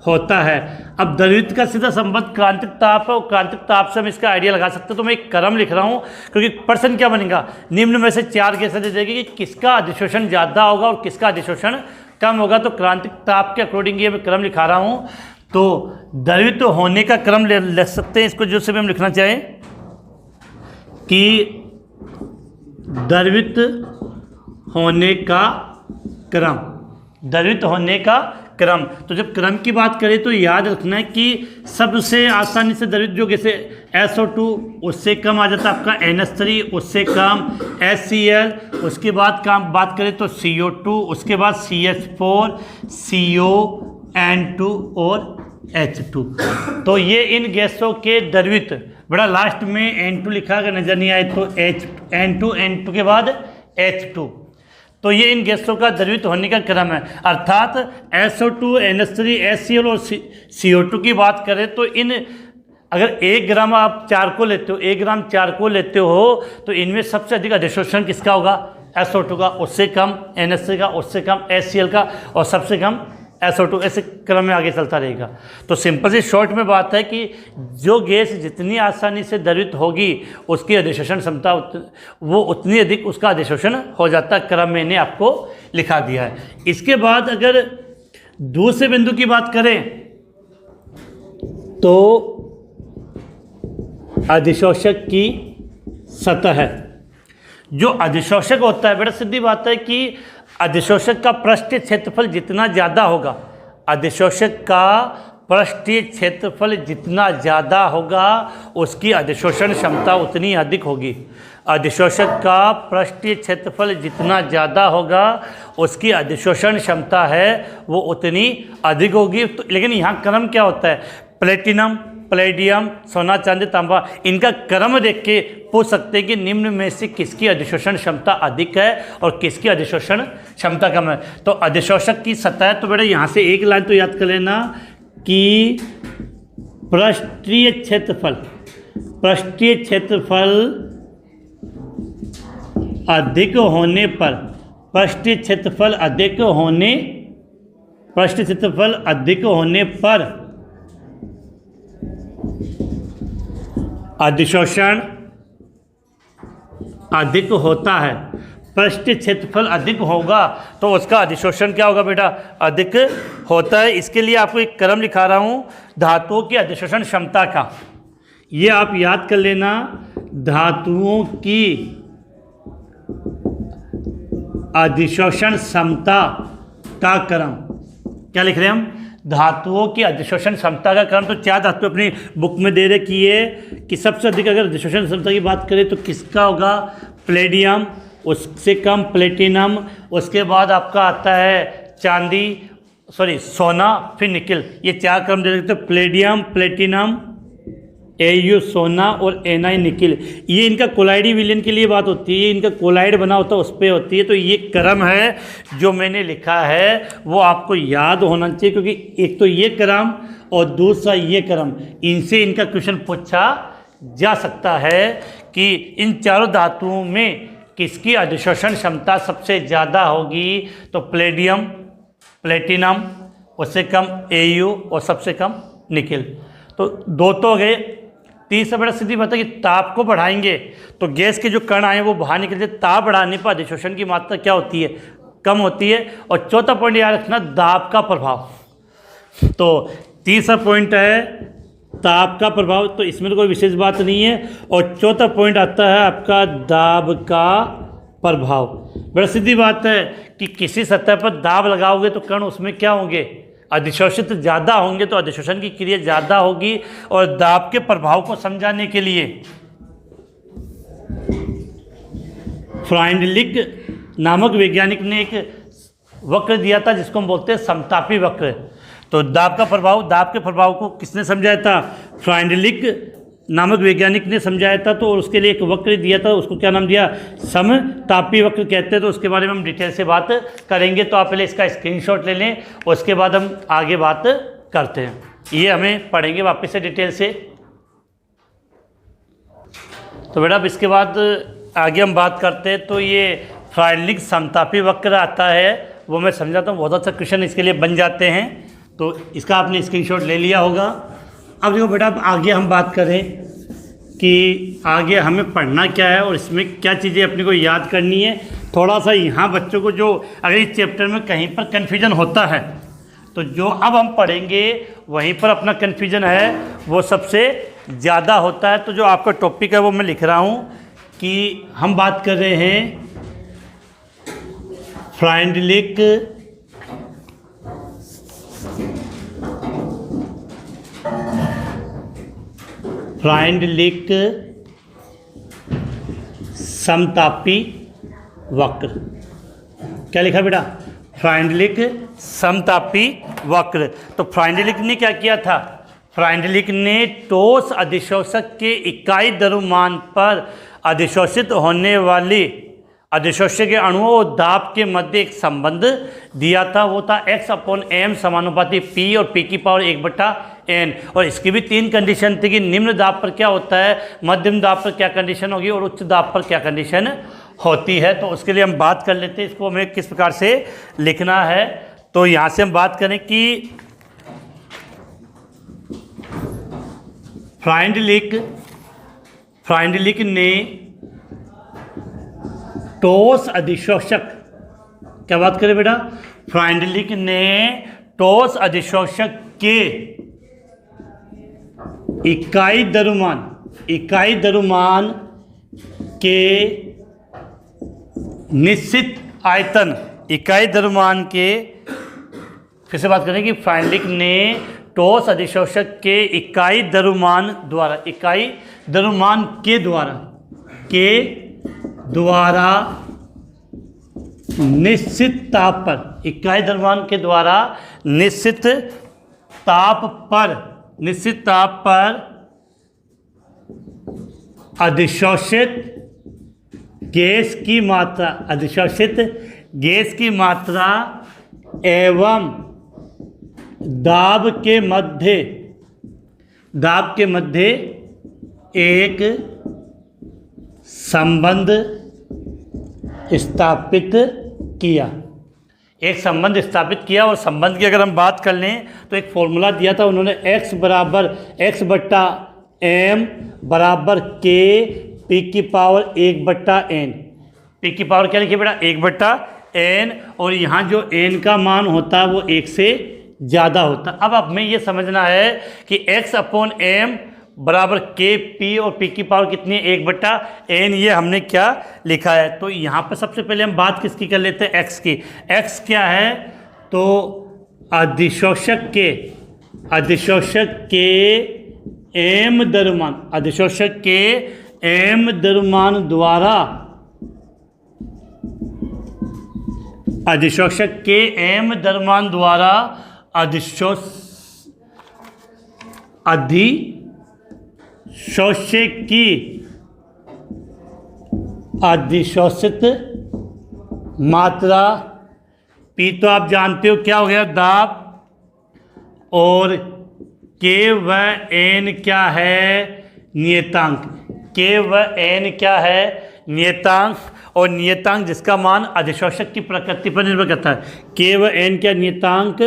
होता है। अब द्रवित का सीधा संबंध क्रांतिक ताप है और क्रांतिक ताप से हम इसका आइडिया लगा सकते हैं। तो मैं एक क्रम लिख रहा हूँ क्योंकि प्रश्न क्या बनेगा, निम्न में से 4 गैसें दे देगी कि किसका अधिशोषण ज़्यादा होगा और किसका अधिशोषण कम होगा। तो क्रांतिक ताप के अकॉर्डिंग ये मैं क्रम लिखा रहा हूँ। तो द्रवित होने का क्रम ले सकते हैं इसको, जो से भी हम लिखना चाहें कि द्रवित होने का क्रम, द्रवित होने का क्रम। तो जब क्रम की बात करें तो याद रखना है कि सबसे आसानी से द्रवित जो जैसे SO2, उससे कम आ जाता है आपका NH3, उससे कम HCl, उसके बाद बात करें तो CO2, उसके बाद CH4, CO, N2 और H2। तो ये इन गैसों के द्रवित, बड़ा लास्ट में N2 लिखा, अगर नजर नहीं आए तो N2 के बाद H2। तो ये इन गैसों का द्रवित होने का क्रम है। अर्थात SO2, NH3, HCl और CO2 की बात करें तो इन, अगर 1 ग्राम आप चारकोल लेते हो, 1 ग्राम चारकोल लेते हो तो इनमें सबसे अधिक अधिशोषण किसका होगा? SO2 का, उससे कम NH3 का, उससे कम HCl का और सबसे कम SO2। ऐसे क्रम में आगे चलता रहेगा। तो सिंपल से शॉर्ट में बात है कि जो गैस जितनी आसानी से द्रवित होगी उसकी अधिशोषण क्षमता वो उतनी अधिक उसका अधिशोषण हो जाता है। क्रम मैंने आपको लिखा दिया है। इसके बाद अगर दूसरे बिंदु की बात करें तो अधिशोषक की सतह है। जो अधिशोषक होता है, बड़ा सीधी बात है कि अधिशोषक का पृष्ठीय क्षेत्रफल जितना ज़्यादा होगा, अधिशोषक का पृष्ठीय क्षेत्रफल जितना ज़्यादा होगा उसकी अधिशोषण क्षमता उतनी अधिक होगी। अधिशोषक का पृष्ठीय क्षेत्रफल जितना ज़्यादा होगा उसकी अधिशोषण क्षमता है वो उतनी अधिक होगी। तो लेकिन यहाँ क्रम क्या होता है? प्लेटिनम, पैलेडियम, सोना, चांदी, तांबा, इनका क्रम देख के पूछ सकते हैं कि निम्न में से किसकी अधिशोषण क्षमता अधिक है और किसकी अधिशोषण क्षमता कम है। तो अधिशोषक की सतह, तो बेटा यहाँ से एक लाइन तो याद कर लेना कि पृष्ठीय क्षेत्रफल, पृष्ठीय क्षेत्रफल अधिक होने पर, पृष्ठीय क्षेत्रफल अधिक होने, पृष्ठीय क्षेत्रफल अधिक होने पर अधिशोषण अधिक होता है। पृष्ठीय क्षेत्रफल अधिक होगा तो उसका अधिशोषण क्या होगा बेटा? अधिक होता है। इसके लिए आपको एक क्रम लिखा रहा हूँ धातुओं की अधिशोषण क्षमता का। ये आप याद कर लेना, धातुओं की अधिशोषण क्षमता का क्रम। क्या लिख रहे हैं हम? धातुओं की अधिशोषण क्षमता का क्रम। तो 4 धातु अपनी बुक में दे रखी है कि सबसे अधिक अगर अधिशोषण क्षमता की बात करें तो किसका होगा? प्लेडियम, उससे कम प्लेटिनम, उसके बाद आपका आता है चांदी, सोना, फिर निकिल। ये 4 क्रम दे रखते हैं, प्लेडियम, प्लेटिनम, Au सोना और Na निकिल। ये इनका कोलाइडी विलयन के लिए बात होती है, इनका कोलाइड बना होता है उस पर होती है। तो ये क्रम है जो मैंने लिखा है वो आपको याद होना चाहिए, क्योंकि एक तो ये क्रम और दूसरा ये क्रम, इनसे इनका क्वेश्चन पूछा जा सकता है कि इन चारों धातुओं में किसकी अधिशोषण क्षमता सबसे ज़्यादा होगी। तो प्लेडियम, प्लेटिनम, उससे कम Au और सबसे कम निकिल। तो 2 तो गए। तीसरा बड़ा सीधी बात है कि ताप को बढ़ाएंगे तो गैस के जो कण आए वो बाहर निकलते। ताप बढ़ाने पर अधिशोषण की मात्रा क्या होती है? कम होती है। और चौथा पॉइंट याद रखना, दाब का प्रभाव। तो तीसरा पॉइंट है ताप का प्रभाव, तो इसमें तो कोई विशेष बात नहीं है। और चौथा पॉइंट आता है आपका दाब का प्रभाव। बड़ा सीधी बात है कि किसी सतह पर दाब लगाओगे तो कण उसमें क्या होंगे? अधिशोषित ज़्यादा होंगे, तो अधिशोषण की क्रिया ज़्यादा होगी। और दाब के प्रभाव को समझाने के लिए फ्राइंडलिक नामक वैज्ञानिक ने एक वक्र दिया था जिसको हम बोलते हैं समतापी वक्र। तो दाब के प्रभाव को किसने समझाया था? फ्राइंडलिक नामक वैज्ञानिक ने समझाया था। तो उसके लिए एक वक्र दिया था, उसको क्या नाम दिया? समतापी वक्र कहते हैं। तो उसके बारे में हम डिटेल से बात करेंगे। तो आप पहले इसका स्क्रीनशॉट ले लें, उसके बाद हम आगे बात करते हैं। ये हमें पढ़ेंगे वापस से डिटेल से। तो बेटा अब इसके बाद आगे हम बात करते हैं। तो ये फ्राइंडलिक समतापी वक्र आता है, वो मैं समझाता हूँ। बहुत अच्छा क्वेश्चन इसके लिए बन जाते हैं। तो इसका आपने स्क्रीनशॉट ले लिया होगा। अब देखो बेटा, अब आगे हम बात करें कि आगे हमें पढ़ना क्या है और इसमें क्या चीज़ें अपने को याद करनी है। थोड़ा सा यहाँ बच्चों को जो अगर इस चैप्टर में कहीं पर कन्फ्यूजन होता है, तो जो अब हम पढ़ेंगे वहीं पर अपना कन्फ्यूजन है वो सबसे ज़्यादा होता है। तो जो आपका टॉपिक है वो मैं लिख रहा हूँ कि हम बात कर रहे हैं फ्राइंडलिक समतापी वक्र। क्या लिखा बेटा? फ्राइंडलिक समतापी वक्र। तो फ्राइंडलिक ने क्या किया था? फ्राइंडलिक ने ठोस अधिशोषक के इकाई द्रव्यमान पर अधिशोषित होने वाली अधिशोषक के अणुओं और दाब के मध्य एक संबंध दिया था। वो था x/m समानुपाती p और p की पावर 1/n। और इसकी भी 3 कंडीशन थी कि निम्न दाब पर क्या होता है, मध्यम दाब पर क्या कंडीशन होगी और उच्च दाब पर क्या कंडीशन होती है। तो उसके लिए हम बात कर लेते हैं इसको हमें किस प्रकार से लिखना है। तो यहाँ से हम बात करें कि फ्राइंडलिक ने ठोस अधिशोषक, क्या बात करें बेटा? फ्राइंडलिक ने ठोस अधिशोषक के इकाई द्रव्यमान के निश्चित आयतन, इकाई द्रव्यमान के, फिर से बात करें कि फ्राइंडलिक ने ठोस अधिशोषक के इकाई द्रव्यमान द्वारा निश्चित ताप पर, इकाई द्रव्यमान के द्वारा निश्चित ताप पर अधिशोषित गैस की मात्रा एवं दाब के मध्य एक संबंध स्थापित किया। और संबंध की अगर हम बात कर लें तो एक फॉर्मूला दिया था उन्होंने, x/m बराबर k p की पावर 1/n। p की पावर क्या लिखिए बेटा? 1/n। और यहाँ जो n का मान होता है वो 1 से ज़्यादा होता है। अब हमें ये समझना है कि x/m बराबर k p और p की पावर कितनी है? 1/n। ये हमने क्या लिखा है? तो यहाँ पर सबसे पहले हम बात किसकी कर लेते हैं? x की। x क्या है? तो अधिशोषक के m द्रव्यमान द्वारा अधिशोषित मात्रा P तो आप जानते हो क्या हो गया? दाब। और K व N क्या है? नियतांक। K व N क्या है? नियतांक। और नियतांक जिसका मान अधिशोषक की प्रकृति पर निर्भर करता है। K व N क्या? नियतांक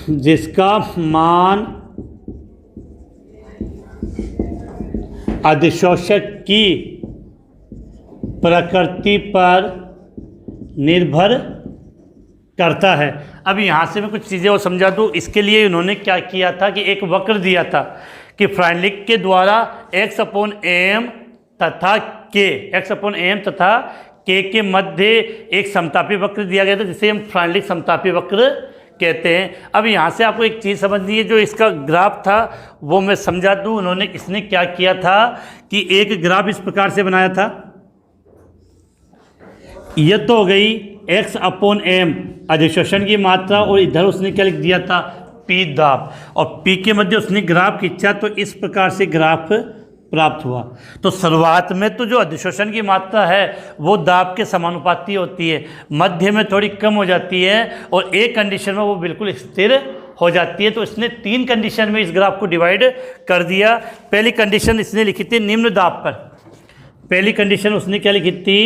जिसका मान अधिशोषक की प्रकृति पर निर्भर करता है। अब यहाँ से मैं कुछ चीज़ें और समझा दूँ। इसके लिए उन्होंने क्या किया था कि एक वक्र दिया था कि फ्राइंडलिक के द्वारा x/m तथा k के मध्य एक समतापी वक्र दिया गया था, जिसे हम फ्राइंडलिक समतापी वक्र कहते हैं। अब यहाँ से आपको एक चीज़ समझनी है, जो इसका ग्राफ था वो मैं समझा दूँ। इसने क्या किया था कि एक ग्राफ इस प्रकार से बनाया था। यह तो हो गई x अपॉन m अधिशोषण की मात्रा, और इधर उसने क्या लिख दिया था, P दाब, और P के मध्य उसने ग्राफ खींचा, तो इस प्रकार से ग्राफ प्राप्त हुआ। तो शुरुआत में तो जो अधिशोषण की मात्रा है वो दाब के समानुपाती होती है, मध्य में थोड़ी कम हो जाती है, और एक कंडीशन में वो बिल्कुल स्थिर हो जाती है। तो इसने 3 कंडीशन में इस ग्राफ को डिवाइड कर दिया। पहली कंडीशन इसने लिखी थी निम्न दाब पर, पहली कंडीशन उसने क्या लिखी थी,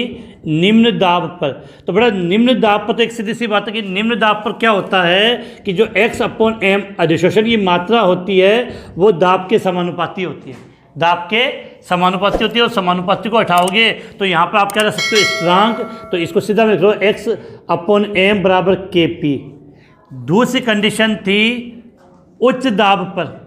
निम्न दाब पर। तो बड़ा निम्न दाब पर तो एक सीधी सी बात है कि निम्न दाब पर क्या होता है कि जो x अपॉन m अधिशोषण की मात्रा होती है वो दाब के समानुपाती होती है, दाब के समानुपाती होती है। और समानुपाती को हटाओगे तो यहाँ पर आप क्या रख सकते हो, स्थिरांक, तो इसको सीधा लिख लो x अपॉन m बराबर kp। दूसरी कंडीशन थी उच्च दाब पर,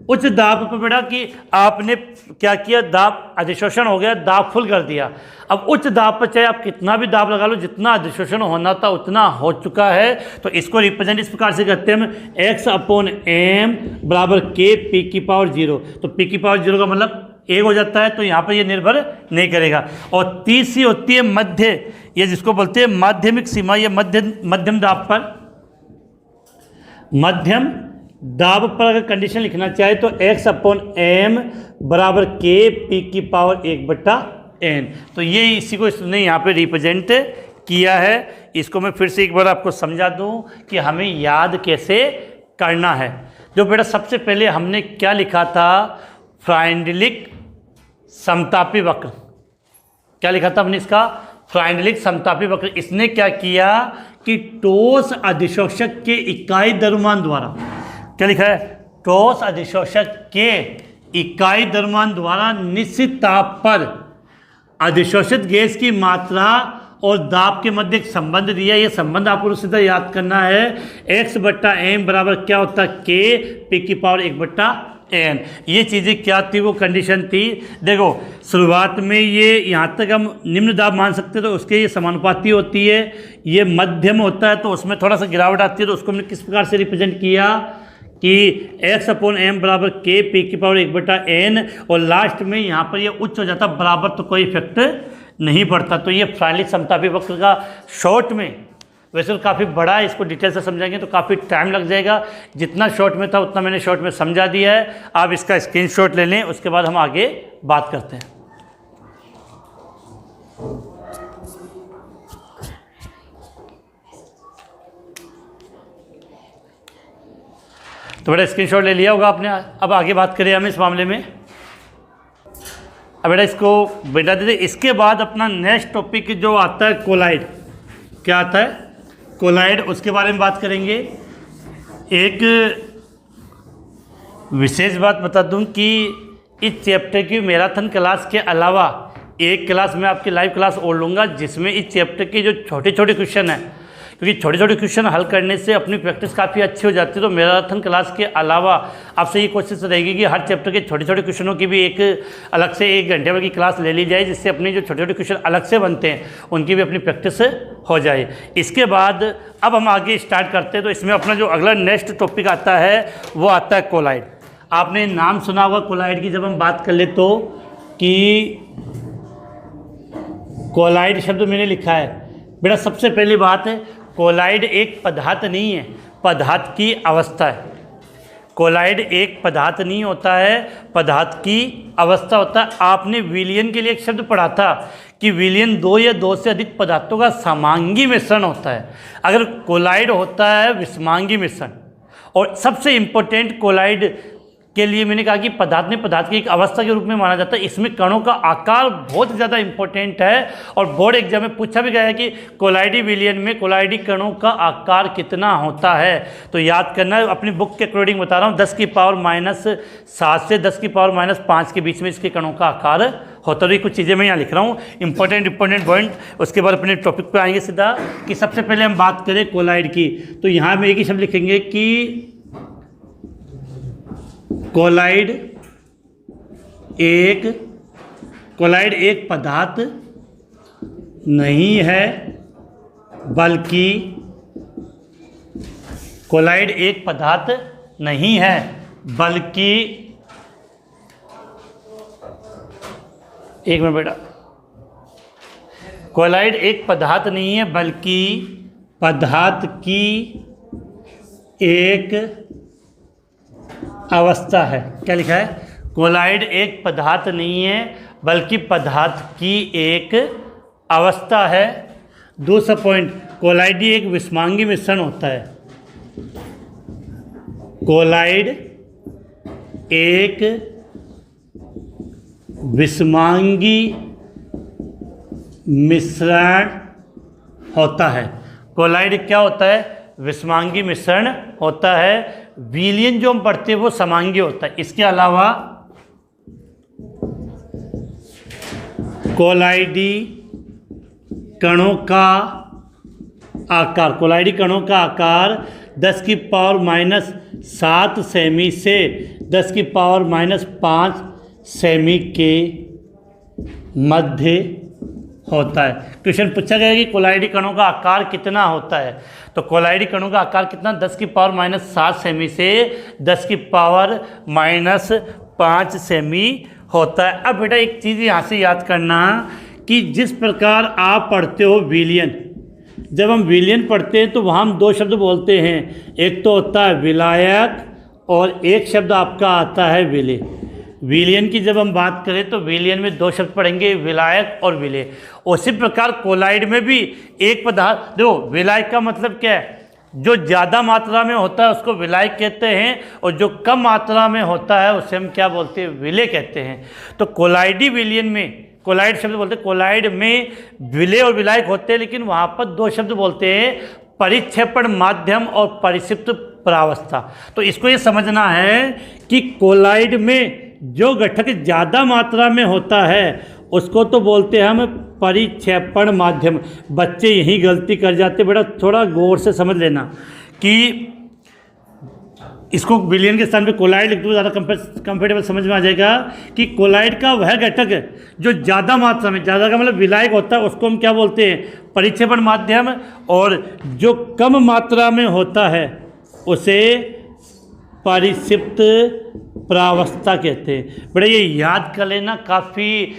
उच्च दाब पर बेटा कि आपने क्या किया, दाब अधिशोषण हो गया, दाब फुल कर दिया। अब उच्च दाब पर चाहे आप कितना भी दाब लगा लो, जितना अधिशोषण होना था उतना हो चुका है। तो इसको रिप्रेजेंट इस प्रकार से करते हैं हम, x अपॉन m बराबर k p की पावर 0। तो p की पावर 0 का मतलब 1 हो जाता है, तो यहाँ पर ये निर्भर नहीं करेगा। और तीसरी होती है मध्य, ये जिसको बोलते हैं माध्यमिक सीमा, ये मध्यम दाब पर, मध्यम दाब पर अगर कंडीशन लिखना चाहे तो x अपॉन m बराबर k p की पावर 1/n। तो ये इसी को इसने यहाँ पे रिप्रेजेंट किया है। इसको मैं फिर से एक बार आपको समझा दूँ कि हमें याद कैसे करना है। जो बेटा सबसे पहले हमने क्या लिखा था, फ्राइंडलिक समतापी वक्र, क्या लिखा था हमने इसका, फ्राइंडलिक समतापी वक्र। इसने क्या किया कि ठोस अधिशोषक के इकाई द्रव्यमान द्वारा, क्या लिखा है, ठोस अधिशोषक के इकाई द्रव्यमान द्वारा निश्चित ताप पर अधिशोषित गैस की मात्रा और दाब के मध्य एक संबंध दिया। ये संबंध आपको सीधा याद करना है, x/m बराबर क्या होता है, k p की पावर 1/n। ये चीज़ें क्या थी, वो कंडीशन थी। देखो शुरुआत में ये यहाँ तक हम निम्न दाब मान सकते, तो उसके ये समानुपाती होती है। ये मध्यम होता है तो उसमें थोड़ा सा गिरावट आती है, तो उसको हमने किस प्रकार से रिप्रेजेंट किया कि x अपॉन m बराबर k p की पावर 1/n, और लास्ट में यहाँ पर ये उच्च हो जाता, बराबर तो कोई इफेक्ट नहीं पड़ता। तो ये फ्राइंडलिक समतापी वक्र का शॉर्ट में, वैसे तो काफ़ी बड़ा है, इसको डिटेल से समझाएंगे तो काफ़ी टाइम लग जाएगा। जितना शॉर्ट में था उतना मैंने शॉर्ट में समझा दिया है। आप इसका स्क्रीनशॉट ले लें, उसके बाद हम आगे बात करते हैं। तो बेटा स्क्रीनशॉट ले लिया होगा आपने। अब आगे बात करें हम इस मामले में। अब बेटा इसको बेटा दे दे। इसके बाद अपना नेक्स्ट टॉपिक जो आता है कोलाइड, क्या आता है, कोलाइड, उसके बारे में बात करेंगे। एक विशेष बात बता दूं कि इस चैप्टर की मैराथन क्लास के अलावा एक क्लास मैं आपकी लाइव क्लास और लूँगा, जिसमें इस चैप्टर के जो छोटे छोटे क्वेश्चन हैं, क्योंकि छोटे छोटे क्वेश्चन हल करने से अपनी प्रैक्टिस काफ़ी अच्छी हो जाती है। तो मैराथन क्लास के अलावा आपसे ये कोशिश रहेगी कि हर चैप्टर के छोटे छोटे क्वेश्चनों की भी एक अलग से 1 घंटे भर की क्लास ले ली जाए, जिससे अपने जो छोटे छोटे क्वेश्चन अलग से बनते हैं उनकी भी अपनी प्रैक्टिस हो जाए। इसके बाद अब हम आगे स्टार्ट करते हैं। तो इसमें अपना जो अगला नेक्स्ट टॉपिक आता है वो आता है कोलाइड। आपने नाम सुना होगा कोलाइड की। जब हम बात कर ले तो कि कोलाइड शब्द मैंने लिखा है बेटा, सबसे पहली बात है कोलाइड एक पदार्थ नहीं है, पदार्थ की अवस्था है। कोलाइड एक पदार्थ नहीं होता है, पदार्थ की अवस्था होता है। आपने विलयन के लिए एक शब्द पढ़ा था कि विलयन 2 या 2 से अधिक पदार्थों का समांगी मिश्रण होता है। अगर कोलाइड होता है विषमांगी मिश्रण। और सबसे इम्पोर्टेंट कोलाइड के लिए मैंने कहा कि पदार्थ ने पदार्थ की एक अवस्था के रूप में माना जाता है। इसमें कणों का आकार बहुत ज़्यादा इंपॉर्टेंट है, और बोर्ड एग्जाम में पूछा भी गया है कि कोलाइडी विलयन में कोलाइडी कणों का आकार कितना होता है। तो याद करना, अपनी बुक के अकॉर्डिंग बता रहा हूँ, 10 की पावर -7 से 10 की पावर -5 के बीच में इसके कणों का आकार होता है। कुछ चीज़ें मैं यहाँ लिख रहा हूँ, इंपॉर्टेंट पॉइंट। उसके बाद अपने टॉपिक पर आएंगे सीधा कि सबसे पहले हम बात करें कोलाइड की। तो यहाँ में एक ही शब्द लिखेंगे कि कोलाइड एक पदार्थ नहीं है, बल्कि कोलाइड एक पदार्थ नहीं है बल्कि, एक मिनट बेटा, कोलाइड एक पदार्थ नहीं है बल्कि पदार्थ की एक अवस्था है। क्या लिखा है? कोलाइड एक पदार्थ नहीं है बल्कि पदार्थ की एक अवस्था है। दूसरा पॉइंट, कोलाइड एक विषमांगी मिश्रण होता है। कोलाइड एक विषमांगी मिश्रण होता है। कोलाइड क्या होता है? विषमांगी मिश्रण होता है। विलयन जो हम पढ़ते हैं वो समांगी होता है। इसके अलावा कोलाइडी कणों का आकार, कोलाइडी कणों का आकार 10⁻⁻7 सेमी से 10⁻⁻5 सेमी के मध्य होता है। क्वेश्चन पूछा गया कि कोलाइडी कणों का आकार कितना होता है, तो कोलाइडी कणों का आकार कितना? 10⁻⁻7 सेमी से 10⁻⁻5 सेमी होता है। अब बेटा एक चीज़ यहाँ से याद करना कि जिस प्रकार आप पढ़ते हो विलयन, जब हम विलयन पढ़ते हैं तो वहाँ हम दो शब्द बोलते हैं, एक तो होता है विलायक और एक शब्द आपका आता है विलय। विलयन की जब हम बात करें तो विलयन में दो शब्द पढ़ेंगे, विलायक और विलय। उसी प्रकार कोलाइड में भी एक पदार्थ, देखो विलायक का मतलब क्या है? जो ज़्यादा मात्रा में होता है उसको विलायक कहते हैं और जो कम मात्रा में होता है उसे हम क्या बोलते हैं? विलय कहते हैं। तो कोलाइडी विलयन में, कोलाइड शब्द बोलते हैं, कोलाइड में विलय और विलायक होते हैं, लेकिन वहाँ पर दो शब्द बोलते हैं, परिक्षेपण माध्यम और परिक्षिप्त प्रावस्था। तो इसको ये समझना है कि कोलाइड में जो घटक ज़्यादा मात्रा में होता है उसको तो बोलते हैं हम परिक्षेपण माध्यम। बच्चे यही गलती कर जाते, बेटा थोड़ा गौर से समझ लेना कि इसको विलयन के स्थान पे कोलाइड लिख दो, ज़्यादा कंफर्टेबल समझ में आ जाएगा कि कोलाइड का वह घटक है जो ज़्यादा मात्रा में, ज़्यादा का मतलब विलायक होता है, उसको हम क्या बोलते हैं? परिक्षेपण माध्यम। और जो कम मात्रा में होता है उसे परिक्षिप्त प्रावस्था कहते हैं। बड़े ये याद कर लेना, काफ़ी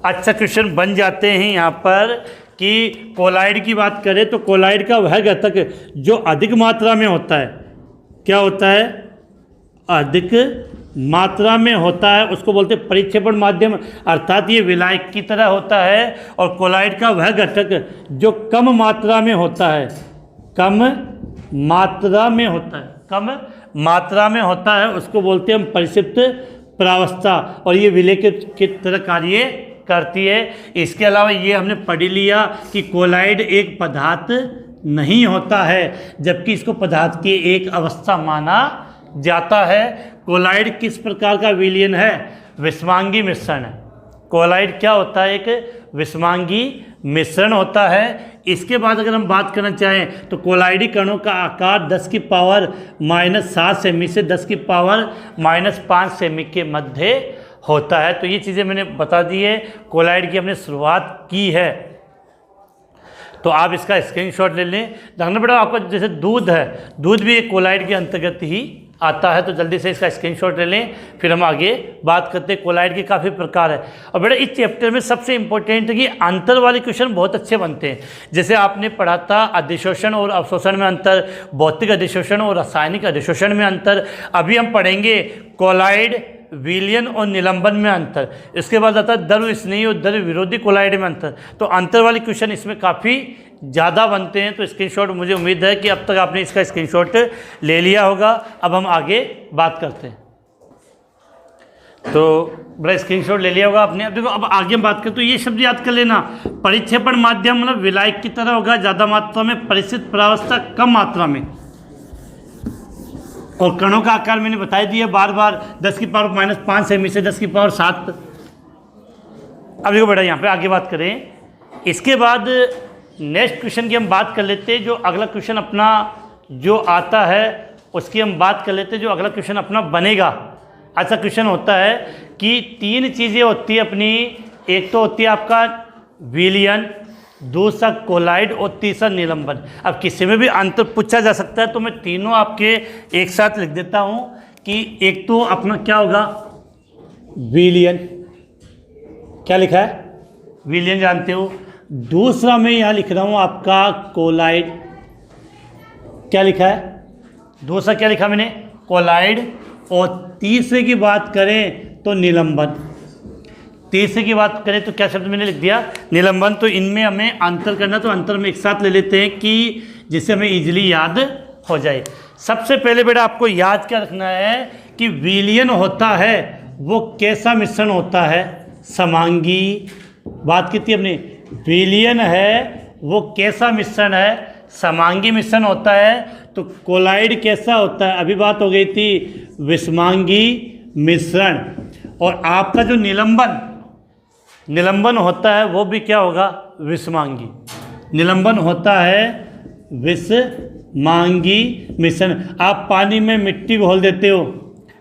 अच्छा क्वेश्चन बन जाते हैं यहाँ पर कि कोलाइड की बात करें तो कोलाइड का वह घटक जो अधिक मात्रा में होता है, क्या होता है? अधिक मात्रा में होता है, उसको बोलते हैं परिक्षेपण माध्यम, अर्थात ये विलायक की तरह होता है। और कोलाइड का वह घटक जो कम मात्रा में होता है, कम मात्रा में होता है, कम मात्रा में होता है, उसको बोलते हैं हम परिक्षिप्त प्रावस्था, और ये विलय की तरह कार्य करती है। इसके अलावा ये हमने पढ़ लिया कि कोलाइड एक पदार्थ नहीं होता है, जबकि इसको पदार्थ की एक अवस्था माना जाता है। कोलाइड किस प्रकार का विलयन है? विषमांगी मिश्रण है। कोलाइड क्या होता है? एक विषमांगी मिश्रण होता है। इसके बाद अगर हम बात करना चाहें तो कोलाइडी कणों का आकार 10⁻⁻7 सेमी से 10⁻⁻5 सेमी के मध्य होता है। तो ये चीज़ें मैंने बता दी है, कोलाइड की हमने शुरुआत की है, तो आप इसका स्क्रीनशॉट ले लें। जानना पड़ेगा आपका, जैसे दूध है, दूध भी एक कोलाइड के अंतर्गत ही आता है, तो जल्दी से इसका स्क्रीनशॉट ले लें, फिर हम आगे बात करते हैं। कोलाइड के काफ़ी प्रकार है। और बेटा इस चैप्टर में सबसे इंपॉर्टेंट है कि अंतर वाले क्वेश्चन बहुत अच्छे बनते हैं। जैसे आपने पढ़ा था अधिशोषण और अवशोषण में अंतर, भौतिक अधिशोषण और रासायनिक अधिशोषण में अंतर। अभी हम पढ़ेंगे कोलाइड, विलयन और निलंबन में अंतर। इसके बाद आता है द्रव स्नेही और द्रव विरोधी कोलाइड में अंतर। तो अंतर वाले क्वेश्चन इसमें काफ़ी ज़्यादा बनते हैं। तो स्क्रीनशॉट, मुझे उम्मीद है कि अब तक आपने इसका स्क्रीनशॉट ले लिया होगा। अब हम आगे बात करते हैं। तो बड़ा स्क्रीनशॉट ले लिया होगा आपने। अब देखो, अब आगे हम बात करें तो ये शब्द याद कर लेना, परिक्षेपण माध्यम मतलब विलायक की तरह होगा, ज़्यादा मात्रा में, परिक्षिप्त प्रावस्था कम मात्रा में। और कणों का आकार मैंने बता दिया बार बार, 10⁻⁻5 सेमी से 10⁻7। अब देखो बेटा यहाँ पे आगे बात करें, इसके बाद नेक्स्ट क्वेश्चन की हम बात कर लेते हैं। जो अगला क्वेश्चन अपना जो आता है उसकी हम बात कर लेते हैं, जो अगला क्वेश्चन अपना बनेगा। अच्छा क्वेश्चन होता है कि तीन चीज़ें होती है अपनी, एक तो होती है आपका विलयन, दूसरा कोलाइड और तीसरा निलंबन। अब किसी में भी अंतर पूछा जा सकता है, तो मैं तीनों आपके एक साथ लिख देता हूँ कि एक तो अपना क्या होगा? विलयन। क्या लिखा है? विलयन जानते हो, दूसरा मैं यहाँ लिख रहा हूँ आपका कोलाइड, क्या लिखा है, दूसरा क्या लिखा मैंने, कोलाइड। और तीसरे की बात करें तो निलंबन, तीसरे की बात करें तो क्या शब्द मैंने लिख दिया, निलंबन। तो इनमें हमें अंतर करना, तो अंतर में एक साथ ले लेते हैं कि जिससे हमें इजीली याद हो जाए। सबसे पहले बेटा आपको याद क्या रखना है कि विलयन होता है वो कैसा मिश्रण होता है, समांगी। बात की थी हमने, विलयन है वो कैसा मिश्रण है, समांगी मिश्रण होता है। तो कोलाइड कैसा होता है, अभी बात हो गई थी विषमांगी मिश्रण। और आपका जो निलंबन होता है वो भी क्या होगा, विषमांगी। निलंबन होता है विषमांगी मिश्रण। आप पानी में मिट्टी घोल देते हो,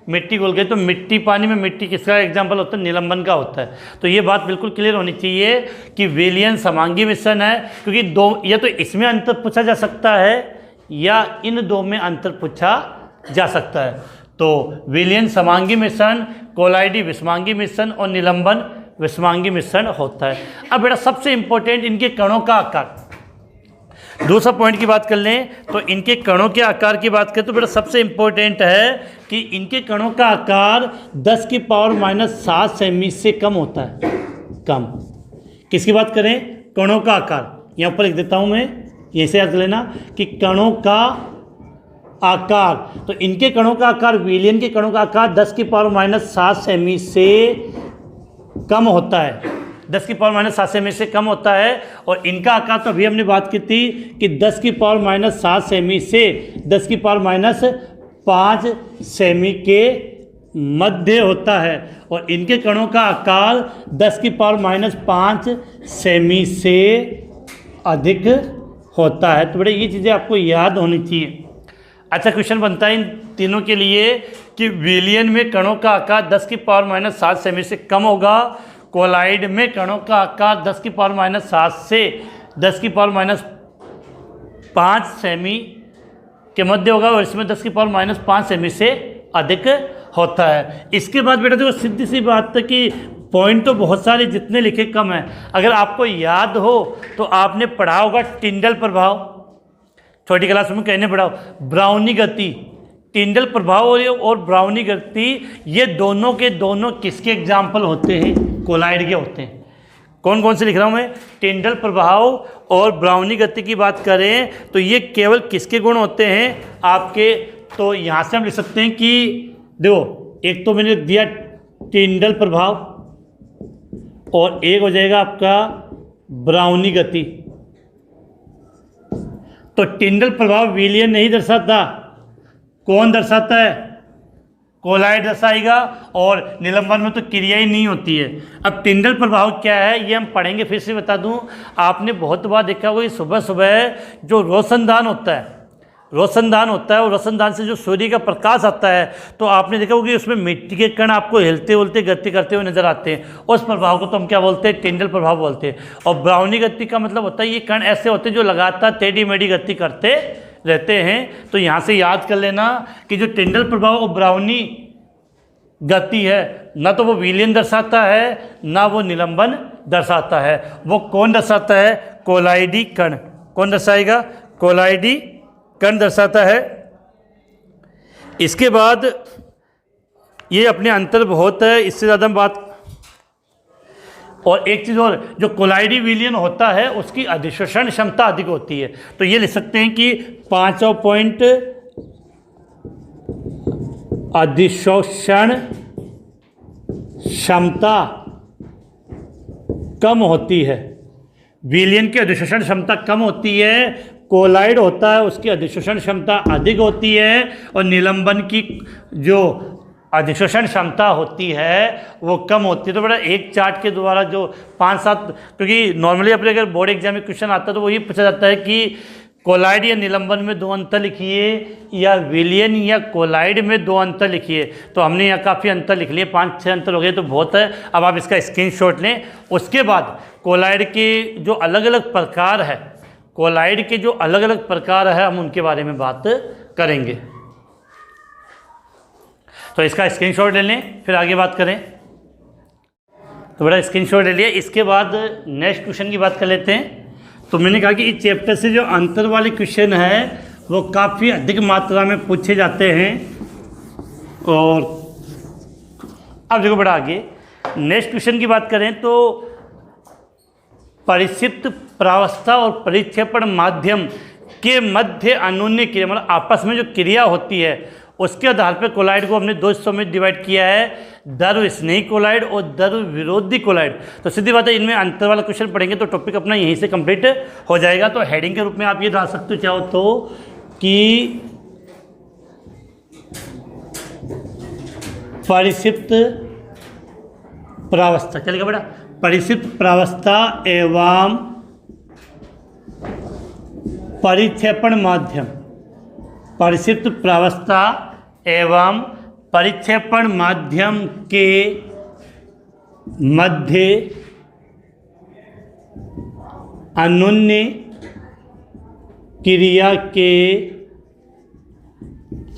मिट्टी घोल गई तो मिट्टी, पानी में मिट्टी किसका एग्जाम्पल होता है, निलंबन का होता है। तो ये बात बिल्कुल क्लियर होनी चाहिए कि विलयन समांगी मिश्रण है, क्योंकि दो या तो इसमें अंतर पूछा जा सकता है या इन दो में अंतर पूछा जा सकता है। तो विलयन समांगी मिश्रण, कोलाइडी विषमांगी मिश्रण और निलंबन विषमांगी मिश्रण होता है। अब बेटा सबसे इंपॉर्टेंट इनके कणों का आकार, दूसरा पॉइंट की बात कर लें तो इनके कणों के आकार की बात करें तो बेटा सबसे इंपॉर्टेंट है कि इनके कणों का आकार 10⁻⁷ सेमी से कम होता है, कम। किसकी बात करें, कणों का आकार, यहाँ पर लिख देता हूँ मैं, यहीं से याद लेना कि कणों का आकार। तो इनके कणों का आकार, विलयन के कणों का आकार 10⁻⁷ सेमी से कम होता है, 10⁻⁷ सेमी से कम होता है। और इनका आकार तो अभी हमने बात की थी कि 10⁻⁷ सेमी से 10⁻⁵ सेमी के मध्य होता है। और इनके कणों का आकार 10⁻⁵ सेमी से अधिक होता है। तो बेटा ये चीज़ें आपको याद होनी चाहिए। अच्छा, क्वेश्चन बनता है इन तीनों के लिए कि विलयन में कणों का आकार 10⁻⁷ सेमी से कम होगा, कोलाइड में कणों का आकार 10⁻⁷ से 10⁻⁵ सेमी के मध्य होगा, और इसमें 10⁻⁵ सेमी से अधिक होता है। इसके बाद बेटा देखो सीधी सी बात है कि पॉइंट तो बहुत सारे जितने लिखे कम हैं। अगर आपको याद हो तो आपने पढ़ा होगा टिंडल प्रभाव, छोटी क्लास में कहने पढ़ा, ब्राउनी गति, टिंडल प्रभाव और ब्राउनी गति, ये दोनों के दोनों किसके एग्जाम्पल होते हैं, कोलाइड के होते हैं। कौन कौन से लिख रहा हूँ मैं, टिंडल प्रभाव और ब्राउनी गति की बात करें तो ये केवल किसके गुण होते हैं आपके। तो यहाँ से हम लिख सकते हैं कि देखो, एक तो मैंने दिया टिंडल प्रभाव और एक हो जाएगा आपका ब्राउनी गति। तो टिंडल प्रभाव विलयन नहीं दर्शाता, कौन दर्शाता है, कोलाइड दर्शाएगा। और निलंबन में तो क्रिया ही नहीं होती है। अब टिंडल प्रभाव क्या है ये हम पढ़ेंगे, फिर से बता दूं, आपने बहुत बार देखा होगा सुबह सुबह जो रोशनदान होता है, और रोशनदान से जो सूर्य का प्रकाश आता है तो आपने देखा होगा कि उसमें मिट्टी के कण आपको हिलते उलते गति करते हुए नजर आते हैं। उस प्रभाव को तो हम क्या बोलते हैं, टिंडल प्रभाव बोलते हैं। और ब्राउनी गति का मतलब होता है ये कण ऐसे होते हैं जो लगातार टेढ़ी मेढ़ी गति करते रहते हैं। तो यहाँ से याद कर लेना कि जो टिंडल प्रभाव और ब्राउनी गति है, ना तो वो विलयन दर्शाता है ना वो निलंबन दर्शाता है। वो कौन दर्शाता है, कोलाइडी कण। कौन दर्शाएगा, कोलाइडी कण दर्शाता है। इसके बाद ये अपने अंतर बहुत है, इससे ज़्यादा हम बात। और एक चीज़ और, जो कोलाइडी विलयन होता है उसकी अधिशोषण क्षमता अधिक होती है। तो ये लिख सकते हैं कि 5वां पॉइंट, अधिशोषण क्षमता कम होती है। विलयन की अधिशोषण क्षमता कम होती है, कोलाइड होता है उसकी अधिशोषण क्षमता अधिक होती है, और निलंबन की जो अधिशोषण क्षमता होती है वो कम होती है। तो बड़ा एक चार्ट के द्वारा जो 5-7, क्योंकि नॉर्मली अपने अगर बोर्ड एग्जाम में क्वेश्चन आता है तो वो ये पूछा जाता है कि कोलाइड या निलंबन में 2 अंतर लिखिए, या विलयन या कोलाइड में 2 अंतर लिखिए। तो हमने यहाँ काफ़ी अंतर लिख लिए, 5-6 अंतर हो गए तो बहुत है। अब आप इसका स्क्रीनशॉट लें। उसके बाद कोलाइड के जो अलग अलग प्रकार है, कोलाइड के जो अलग अलग प्रकार है हम उनके बारे में बात करेंगे। तो इसका स्क्रीनशॉट ले लें, फिर आगे बात करें। तो बड़ा स्क्रीनशॉट ले लिया। इसके बाद नेक्स्ट क्वेश्चन की बात कर लेते हैं। तो मैंने कहा कि इस चैप्टर से जो अंतर वाले क्वेश्चन है वो काफ़ी अधिक मात्रा में पूछे जाते हैं। और अब देखो बड़ा आगे नेक्स्ट क्वेश्चन की बात करें तो परिक्षिप्त प्रावस्था और परिक्षेपण माध्यम के मध्य अन्योन्य क्रिया, मतलब आपस में जो क्रिया होती है उसके आधार पर कोलाइड को हमने दो हिस्सों में डिवाइड किया है, द्रव स्नेही कोलाइड और द्रव विरोधी कोलाइड। तो सीधी बात है इनमें अंतर वाला क्वेश्चन पढ़ेंगे तो टॉपिक अपना यहीं से कंप्लीट हो जाएगा। तो हेडिंग के रूप में आप ये डाल सकते हो चाहो तो कि परिक्षिप्त प्रावस्था, चलेगा बेटा, परिक्षिप्त प्रावस्था एवं परिक्षेपण माध्यम, परिक्षिप्त प्रावस्था एवं परिक्षेपण माध्यम के मध्य अन्योन्य क्रिया के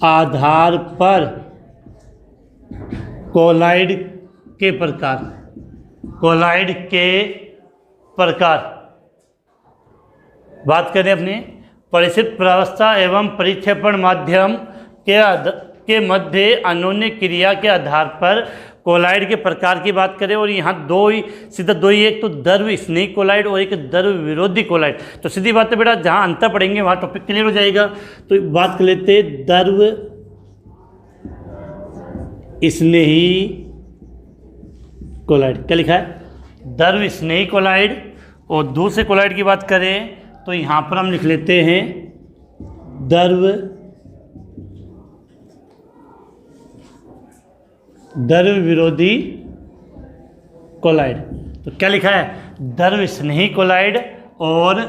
आधार पर कोलाइड के प्रकार, कोलाइड के प्रकार बात करें अपने परिक्षिप्त प्रावस्था एवं परिक्षेपण माध्यम के मध्य अन्योन्य क्रिया के आधार पर कोलाइड के प्रकार की बात करें। और यहाँ दो ही सीधा दो ही, एक तो द्रव स्नेही कोलाइड और एक द्रव विरोधी कोलाइड। तो सीधी बात है बेटा जहाँ अंतर पढ़ेंगे वहाँ टॉपिक क्लियर हो जाएगा। तो बात कर लेते द्रव स्नेही कोलाइड, क्या लिखा है, द्रव स्नेही कोलाइड। और दूसरे कोलाइड की बात करें तो यहाँ पर हम लिख लेते हैं द्रव विरोधी कोलाइड। तो क्या लिखा है, द्रव स्नेही कोलाइड और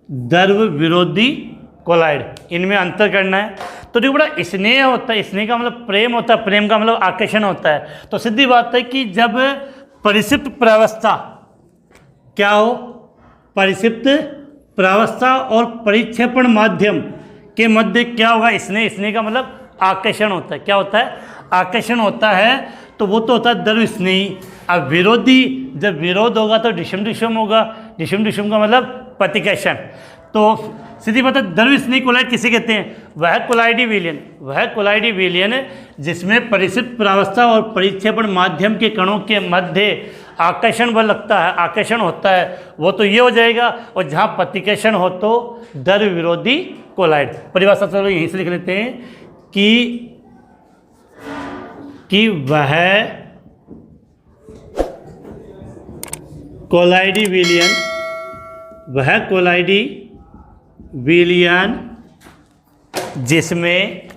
द्रव विरोधी कोलाइड, इनमें अंतर करना है। तो देखो बड़ा स्नेह होता है, स्नेह का मतलब प्रेम होता है, प्रेम का मतलब आकर्षण होता है। तो सीधी बात है कि जब परिक्षिप्त प्रावस्था क्या हो, परिक्षिप्त प्रावस्था और परिक्षेपण माध्यम के मध्य क्या होगा, स्नेह, स्नेह का मतलब आकर्षण होता है। क्या होता है, आकर्षण होता है। तो वो तो होता है द्रव स्नेही। अब विरोधी, जब विरोध होगा तो डिशम डिशम होगा, डिशम डिशम का मतलब प्रतिकर्षण। तो सीधी बात है द्रव स्नेही कोलाइड किसे कहते हैं, वह कोलाइडी विलयन, वह कोलाइडी विलयन जिसमें परिक्षिप्त प्रावस्था और परिक्षेपण माध्यम के कणों के मध्य आकर्षण बल लगता है, आकर्षण होता है, वो तो ये हो जाएगा। और जहाँ प्रतिकर्षण हो तो द्रव विरोधी कोलाइड। परिभाषा चलो यहीं से लिख लेते हैं कि वह कोलाइडी विलयन, वह कोलाइडी विलयन जिसमें,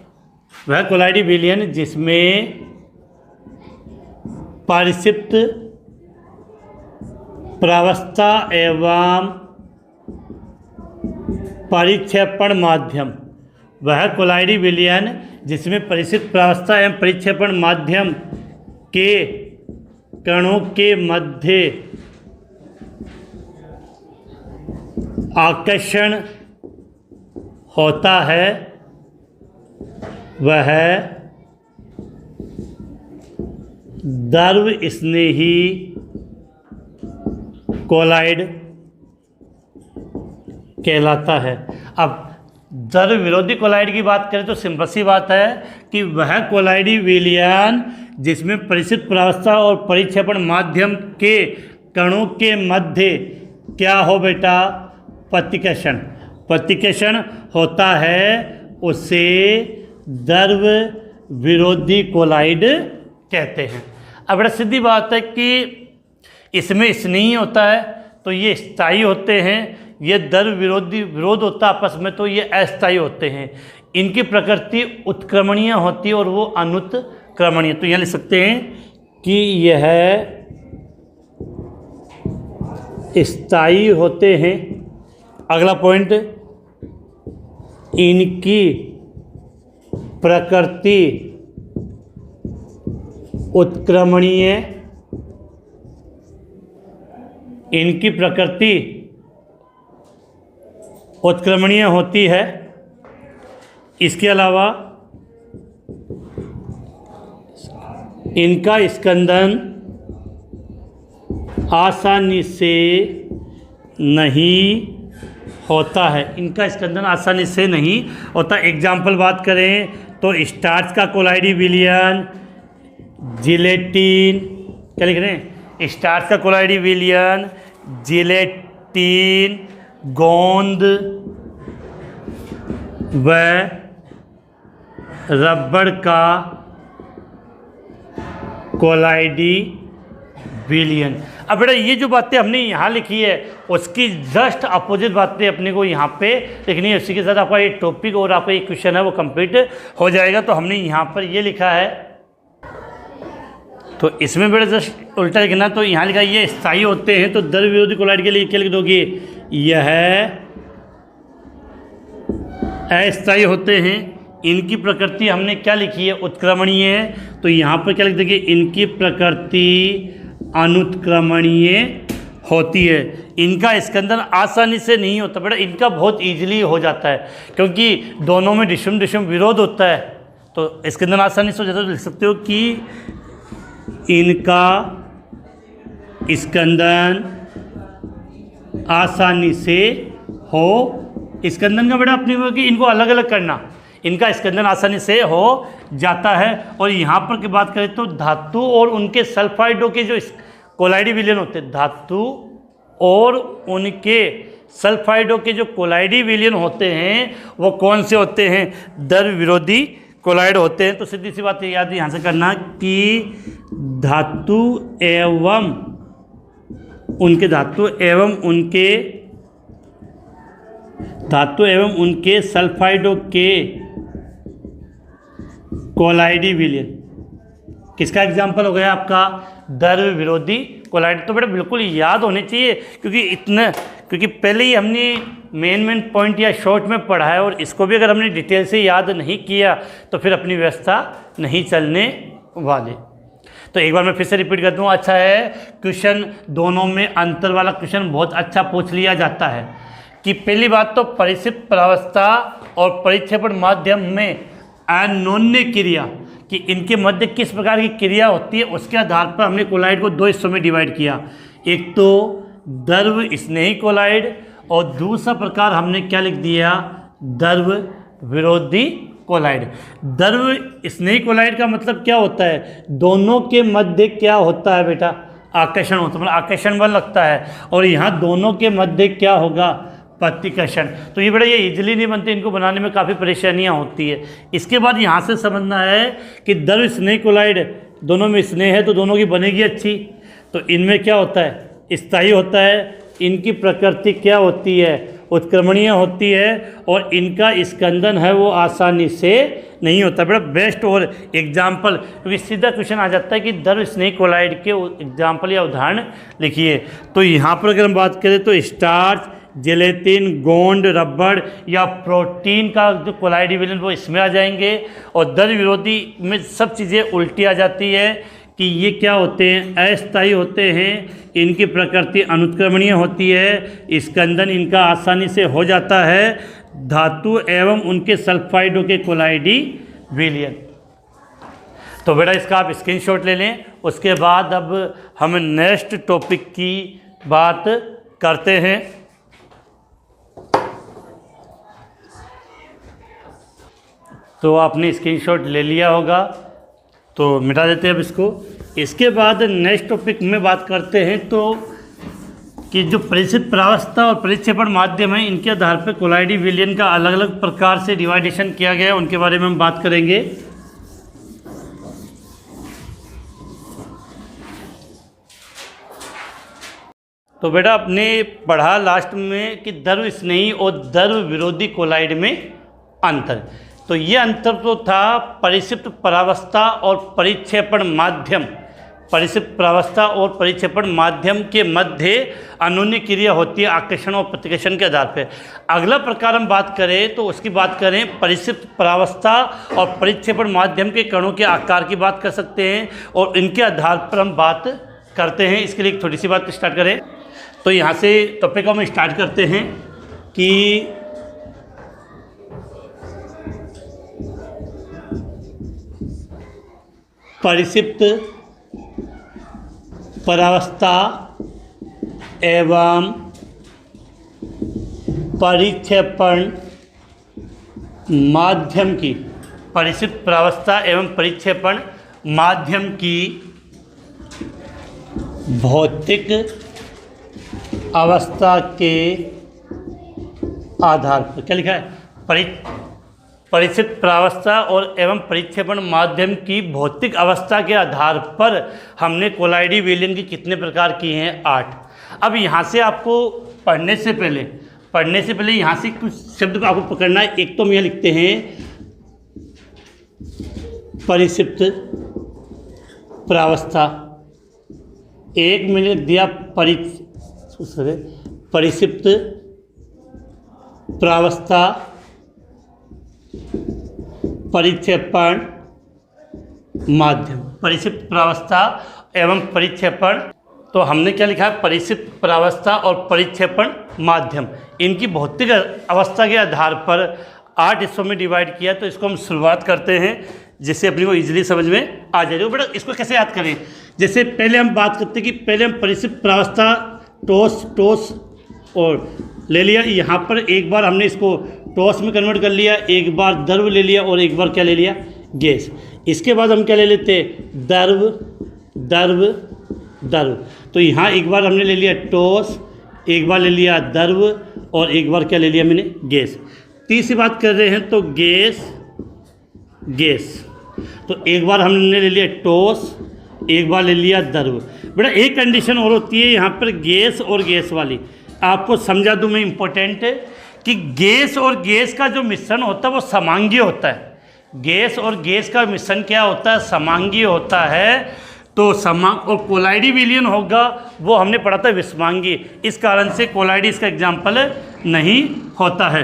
वह कोलाइडी विलयन जिसमें परिक्षिप्त प्रावस्था एवं परिक्षेपण माध्यम, वह कोलाइडी विलयन जिसमें परिक्षिप्त प्रावस्था एवं परिक्षेपण माध्यम के कणों के मध्य आकर्षण होता है, वह द्रव स्नेही कोलाइड कहलाता है। अब द्रव विरोधी कोलाइड की बात करें तो सिंपल सी बात है कि वह कोलाइडी विलयन जिसमें परिक्षिप्त प्रावस्था और परिक्षेपण माध्यम के कणों के मध्य क्या हो बेटा, प्रतिकर्षण, प्रतिकर्षण होता है, उसे द्रव विरोधी कोलाइड कहते हैं। अब बड़ा सीधी बात है कि इसमें स्नेही होता है तो ये स्थायी होते हैं, ये द्रव विरोधी विरोध होता है आपस में तो ये अस्थायी होते हैं। इनकी प्रकृति उत्क्रमणीय होती है और वो अनुत्क्रमणीय। तो यहाँ लिख सकते हैं कि यह स्थायी होते हैं। अगला पॉइंट, इनकी प्रकृति उत्क्रमणीय, इनकी प्रकृति उत्क्रमणीय होती है। इसके अलावा इनका स्कंदन आसानी से नहीं होता है, इनका स्कंदन आसानी से नहीं होता। एग्जाम्पल बात करें तो स्टार्च का कोलाइडी विलयन, जिलेटिन, क्या लिख रहे हैं, स्टार्च का कोलाइडी विलयन, जिलेटिन, गोंद व रबड़ का कोलाइडी विलयन। अब बेटा ये जो बातें हमने यहाँ लिखी है उसकी जस्ट अपोजिट बातें अपने को यहाँ पे लिखनी है। उसी के साथ आपका ये टॉपिक और आपका ये क्वेश्चन है वो कंप्लीट हो जाएगा। तो हमने यहाँ पर ये लिखा है, तो इसमें बेटा जस्ट उल्टा लिखना। तो यहाँ लिखा है ये स्थायी होते हैं, तो द्रव्य विरोधी कोलाइड के लिए क्या लिख दोगे, यह अस्थायी होते हैं। इनकी प्रकृति हमने क्या लिखी है, उत्क्रमणीय है। तो यहाँ पर क्या लिख देंगे, इनकी प्रकृति अनुत्क्रमणीय होती है। इनका स्कंदन आसानी से नहीं होता बेटा, इनका बहुत इजीली हो जाता है क्योंकि दोनों में डिशम डिशम विरोध होता है। तो स्कंदन आसानी से हो जाता है। तो लिख सकते हो कि इनका स्कंदन आसानी से हो। स्कंदन का बेटा अपनी कि इनको अलग अलग करना, इनका स्कंदन आसानी से हो जाता है। और यहाँ पर की बात करें तो धातु और उनके सल्फाइडों के जो कोलाइडी विलयन होते हैं, धातु और उनके सल्फाइडों के जो कोलाइडी विलयन होते हैं वो कौन से होते हैं, द्रव्य विरोधी कोलाइड होते हैं। तो सीधी सी बात याद यहाँ से करना कि धातु एवं उनके सल्फाइडों के कोलाइडी विलयन किसका एग्जाम्पल हो गया आपका, द्रव्य विरोधी कोलाइड। तो बेटा बिल्कुल याद होने चाहिए क्योंकि पहले ही हमने मेन पॉइंट या शॉर्ट में पढ़ा है और इसको भी अगर हमने डिटेल से याद नहीं किया तो फिर अपनी व्यवस्था नहीं चलने वाली। तो एक बार मैं फिर से रिपीट कर दूँ, अच्छा है क्वेश्चन दोनों में अंतर वाला क्वेश्चन बहुत अच्छा पूछ लिया जाता है कि पहली बात तो परिक्षिप्त प्रावस्था और परिक्षेपण माध्यम में अन्योन्य क्रिया कि इनके मध्य किस प्रकार की क्रिया होती है, उसके आधार पर हमने कोलाइड को दो हिस्सों में डिवाइड किया। एक तो द्रव्य स्नेही कोलाइड और दूसरा प्रकार हमने क्या लिख दिया, द्रव्य विरोधी कोलाइड। द्रव्य स्नेही कोलाइड का मतलब क्या होता है, दोनों के मध्य क्या होता है बेटा, आकर्षण होता है, मतलब आकर्षण बल लगता है। और यहाँ दोनों के मध्य क्या होगा, प्रतिकर्षण। तो ये बेटा ये इजीली नहीं बनते, इनको बनाने में काफ़ी परेशानियाँ होती है। इसके बाद यहाँ से समझना है कि द्रव्य स्नेही कोलाइड, दोनों में स्नेह है तो दोनों की बनेगी अच्छी। तो इनमें क्या होता है, स्थायी होता है। इनकी प्रकृति क्या होती है, उत्क्रमणीय होती है। और इनका स्कंदन है वो आसानी से नहीं होता बेटा। बेस्ट और एग्जाम्पल, क्योंकि सीधा क्वेश्चन आ जाता है कि द्रव्य स्नेही कोलाइड के एग्जाम्पल या उदाहरण लिखिए। तो यहाँ पर अगर हम बात करें तो स्टार्च, जेलेटिन, गोंड, रबड़ या प्रोटीन का जो कोलाइडी विलयन वो इसमें आ जाएंगे। और द्रव्य विरोधी में सब चीज़ें उल्टी आ जाती है कि ये क्या होते हैं, अस्थायी होते हैं। इनकी प्रकृति अनुत्क्रमणीय होती है, स्कंदन इनका आसानी से हो जाता है। धातु एवं उनके सल्फाइडों के कोलाइडी विलयन। तो बेटा इसका आप स्क्रीनशॉट ले लें। उसके बाद अब हम नेक्स्ट टॉपिक की बात करते हैं। तो आपने स्क्रीनशॉट ले लिया होगा तो मिटा देते हैं अब इसको। इसके बाद नेक्स्ट टॉपिक में बात करते हैं तो कि जो परिक्षिप्त प्रावस्था और परिक्षेपण माध्यम है, इनके आधार पर कोलाइडी विलयन का अलग अलग प्रकार से डिवाइडेशन किया गया है, उनके बारे में हम बात करेंगे। तो बेटा आपने पढ़ा लास्ट में कि द्रव्य स्नेही और द्रव्य विरोधी कोलाइड में अंतर। तो ये अंतर तो था परिक्षिप्त प्रावस्था और परिक्षेपण माध्यम। परिक्षिप्त प्रावस्था और परिक्षेपण माध्यम के मध्य अन्योन्य क्रिया होती है आकर्षण और प्रतिकर्षण के आधार पर। अगला प्रकार हम बात करें तो उसकी बात करें परिक्षिप्त प्रावस्था और परिक्षेपण माध्यम के कणों के आकार की बात कर सकते हैं और इनके आधार पर हम बात करते हैं। इसके लिए एक थोड़ी सी बात स्टार्ट करें। तो यहाँ से टॉपिक हम स्टार्ट करते हैं कि परिक्षिप्त प्रावस्था एवं परिक्षेपण माध्यम की, परिक्षिप्त प्रावस्था एवं परिक्षेपण माध्यम की भौतिक अवस्था के आधार पर, क्या लिखा है, परिक्षिप्त प्रावस्था और एवं परिक्षेपण माध्यम की भौतिक अवस्था के आधार पर हमने कोलाइडी विलयन के कितने प्रकार किए हैं, 8। अब यहाँ से आपको पढ़ने से पहले यहाँ से कुछ शब्द को आपको पकड़ना है। एक तो हम यहाँ लिखते हैं परिक्षिप्त प्रावस्था, एक मैंने दिया परिक्षिप्त प्रावस्था परिक्षेपण माध्यम, परिक्षिप्त प्रावस्था एवं परिक्षेपण। तो हमने क्या लिखा है, परिक्षिप्त प्रावस्था और परिक्षेपण माध्यम, इनकी भौतिक अवस्था के आधार पर 8 हिस्सों में डिवाइड किया। तो इसको हम शुरुआत करते हैं जिससे अपने को इजीली समझ में आ जाएगा। बेटा इसको कैसे याद करें, जैसे पहले हम बात करते हैं कि पहले हम परिक्षिप्त प्रावस्था टॉस और ले लिया, यहाँ पर एक बार हमने इसको टॉस में कन्वर्ट कर लिया, एक बार द्रव ले लिया और एक बार क्या ले लिया, गैस। इसके बाद हम क्या ले लेते हैं, द्रव। तो यहाँ एक बार हमने ले लिया टॉस, एक बार ले लिया द्रव और एक बार क्या ले लिया मैंने, गैस। तीसरी बात कर रहे हैं तो गैस। तो एक बार हमने ले लिया टॉस, एक बार ले लिया द्रव। बेटा एक कंडीशन और होती है यहाँ पर गैस और गैस वाली, आपको समझा दूँ मैं, इम्पोर्टेंट है कि गैस और गैस का जो मिश्रण होता है वो समांगीय होता है। गैस और गैस का मिश्रण क्या होता है, समांगीय होता है। तो और कोलाइडी विलयन होगा वो हमने पढ़ा था विषमांगीय, इस कारण से कोलाइडी इसका एग्जाम्पल नहीं होता है।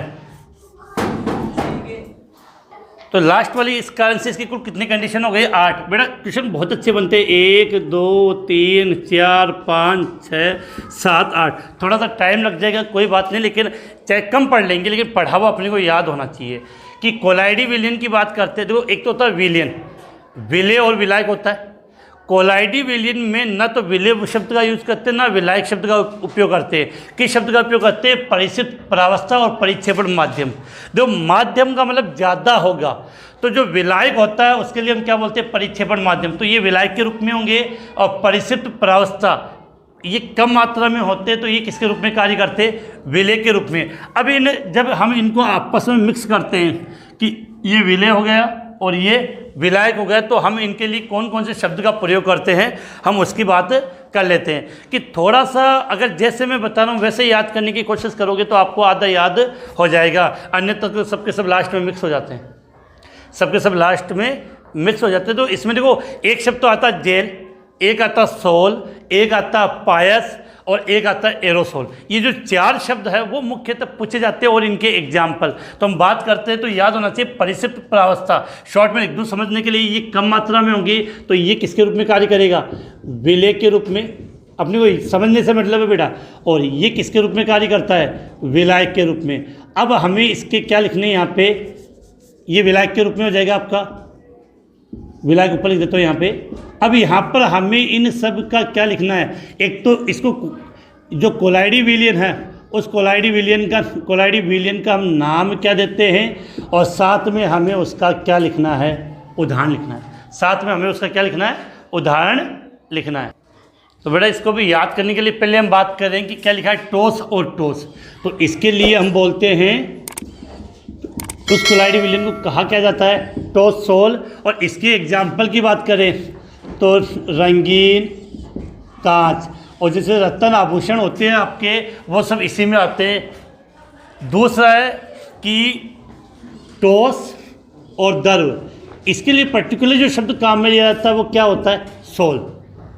तो लास्ट वाली इस कारण से इसकी कुल कितनी कंडीशन हो गई, 8। बेटा क्वेश्चन बहुत अच्छे बनते हैं, 1 2 3 4 5 6 7 8। थोड़ा सा टाइम लग जाएगा कोई बात नहीं, लेकिन चाहे कम पढ़ लेंगे लेकिन पढ़ा हुआ अपने को याद होना चाहिए कि कोलाइडी विलयन की बात करते हैं। देखो एक तो होता है विलयन, विलय और विलायक होता है। कोलाइडी विलयन में न तो विलय शब्द का यूज़ करते हैं ना विलायक शब्द का उपयोग करते हैं। किस शब्द का उपयोग करते हैं, परिक्षिप्त प्रावस्था और परिक्षेपण माध्यम। जो माध्यम का मतलब ज़्यादा होगा, तो जो विलायक होता है उसके लिए हम क्या बोलते हैं, परिक्षेपण माध्यम। तो ये विलायक के रूप में होंगे और परिक्षिप्त प्रावस्था ये कम मात्रा में होते हैं, तो ये किसके रूप में कार्य करते हैं, विलय के रूप में। अब जब हम इनको आपस में मिक्स करते हैं कि ये विलय हो गया और ये विलायक हो गया, तो हम इनके लिए कौन कौन से शब्द का प्रयोग करते हैं हम उसकी बात कर लेते हैं। कि थोड़ा सा अगर जैसे मैं बता रहा हूँ वैसे याद करने की कोशिश करोगे तो आपको आधा याद हो जाएगा, अन्यथा तो सबके सब लास्ट में मिक्स हो जाते हैं, सबके सब लास्ट में मिक्स हो जाते हैं। तो इसमें देखो एक शब्द तो आता है जेल, एक आता सोल, एक आता पायस और एक आता है एरोसोल। ये जो 4 शब्द है वो मुख्यतः पूछे जाते हैं और इनके एग्जाम्पल। तो हम बात करते हैं तो याद होना चाहिए परिक्षिप्त प्रावस्था, शॉर्ट में लिख दूँ समझने के लिए, ये कम मात्रा में होंगी तो ये किसके रूप में कार्य करेगा, विलय के रूप में, अपने को समझने से मतलब है बेटा। और ये किसके रूप में कार्य करता है, विलायक के रूप में। अब हमें इसके क्या लिखने हैं यहाँ पे, ये विलायक के रूप में हो जाएगा आपका, विलायक ऊपर लिख देता हूँ यहाँ पे। अब यहाँ पर हमें इन सब का क्या लिखना है, एक तो इसको जो कोलाइडी विलयन है उस कोलाइडी विलयन का हम नाम क्या देते हैं, और साथ में हमें उसका क्या लिखना है, उदाहरण लिखना है। साथ में हमें उसका क्या लिखना है, उदाहरण लिखना है। तो बेटा इसको भी याद करने के लिए पहले हम बात कर रहे हैं कि क्या लिखा है, टॉस और टॉस। तो इसके लिए हम बोलते हैं उस कोलाइडी विलयन को कहा क्या जाता है, टॉस सोल। और इसके एग्जाम्पल की बात करें तो रंगीन कांच और जैसे रत्न आभूषण होते हैं आपके, वो सब इसी में आते हैं। दूसरा है कि टॉस और द्रव, इसके लिए पर्टिकुलर जो शब्द काम में लिया जाता है वो क्या होता है, सोल।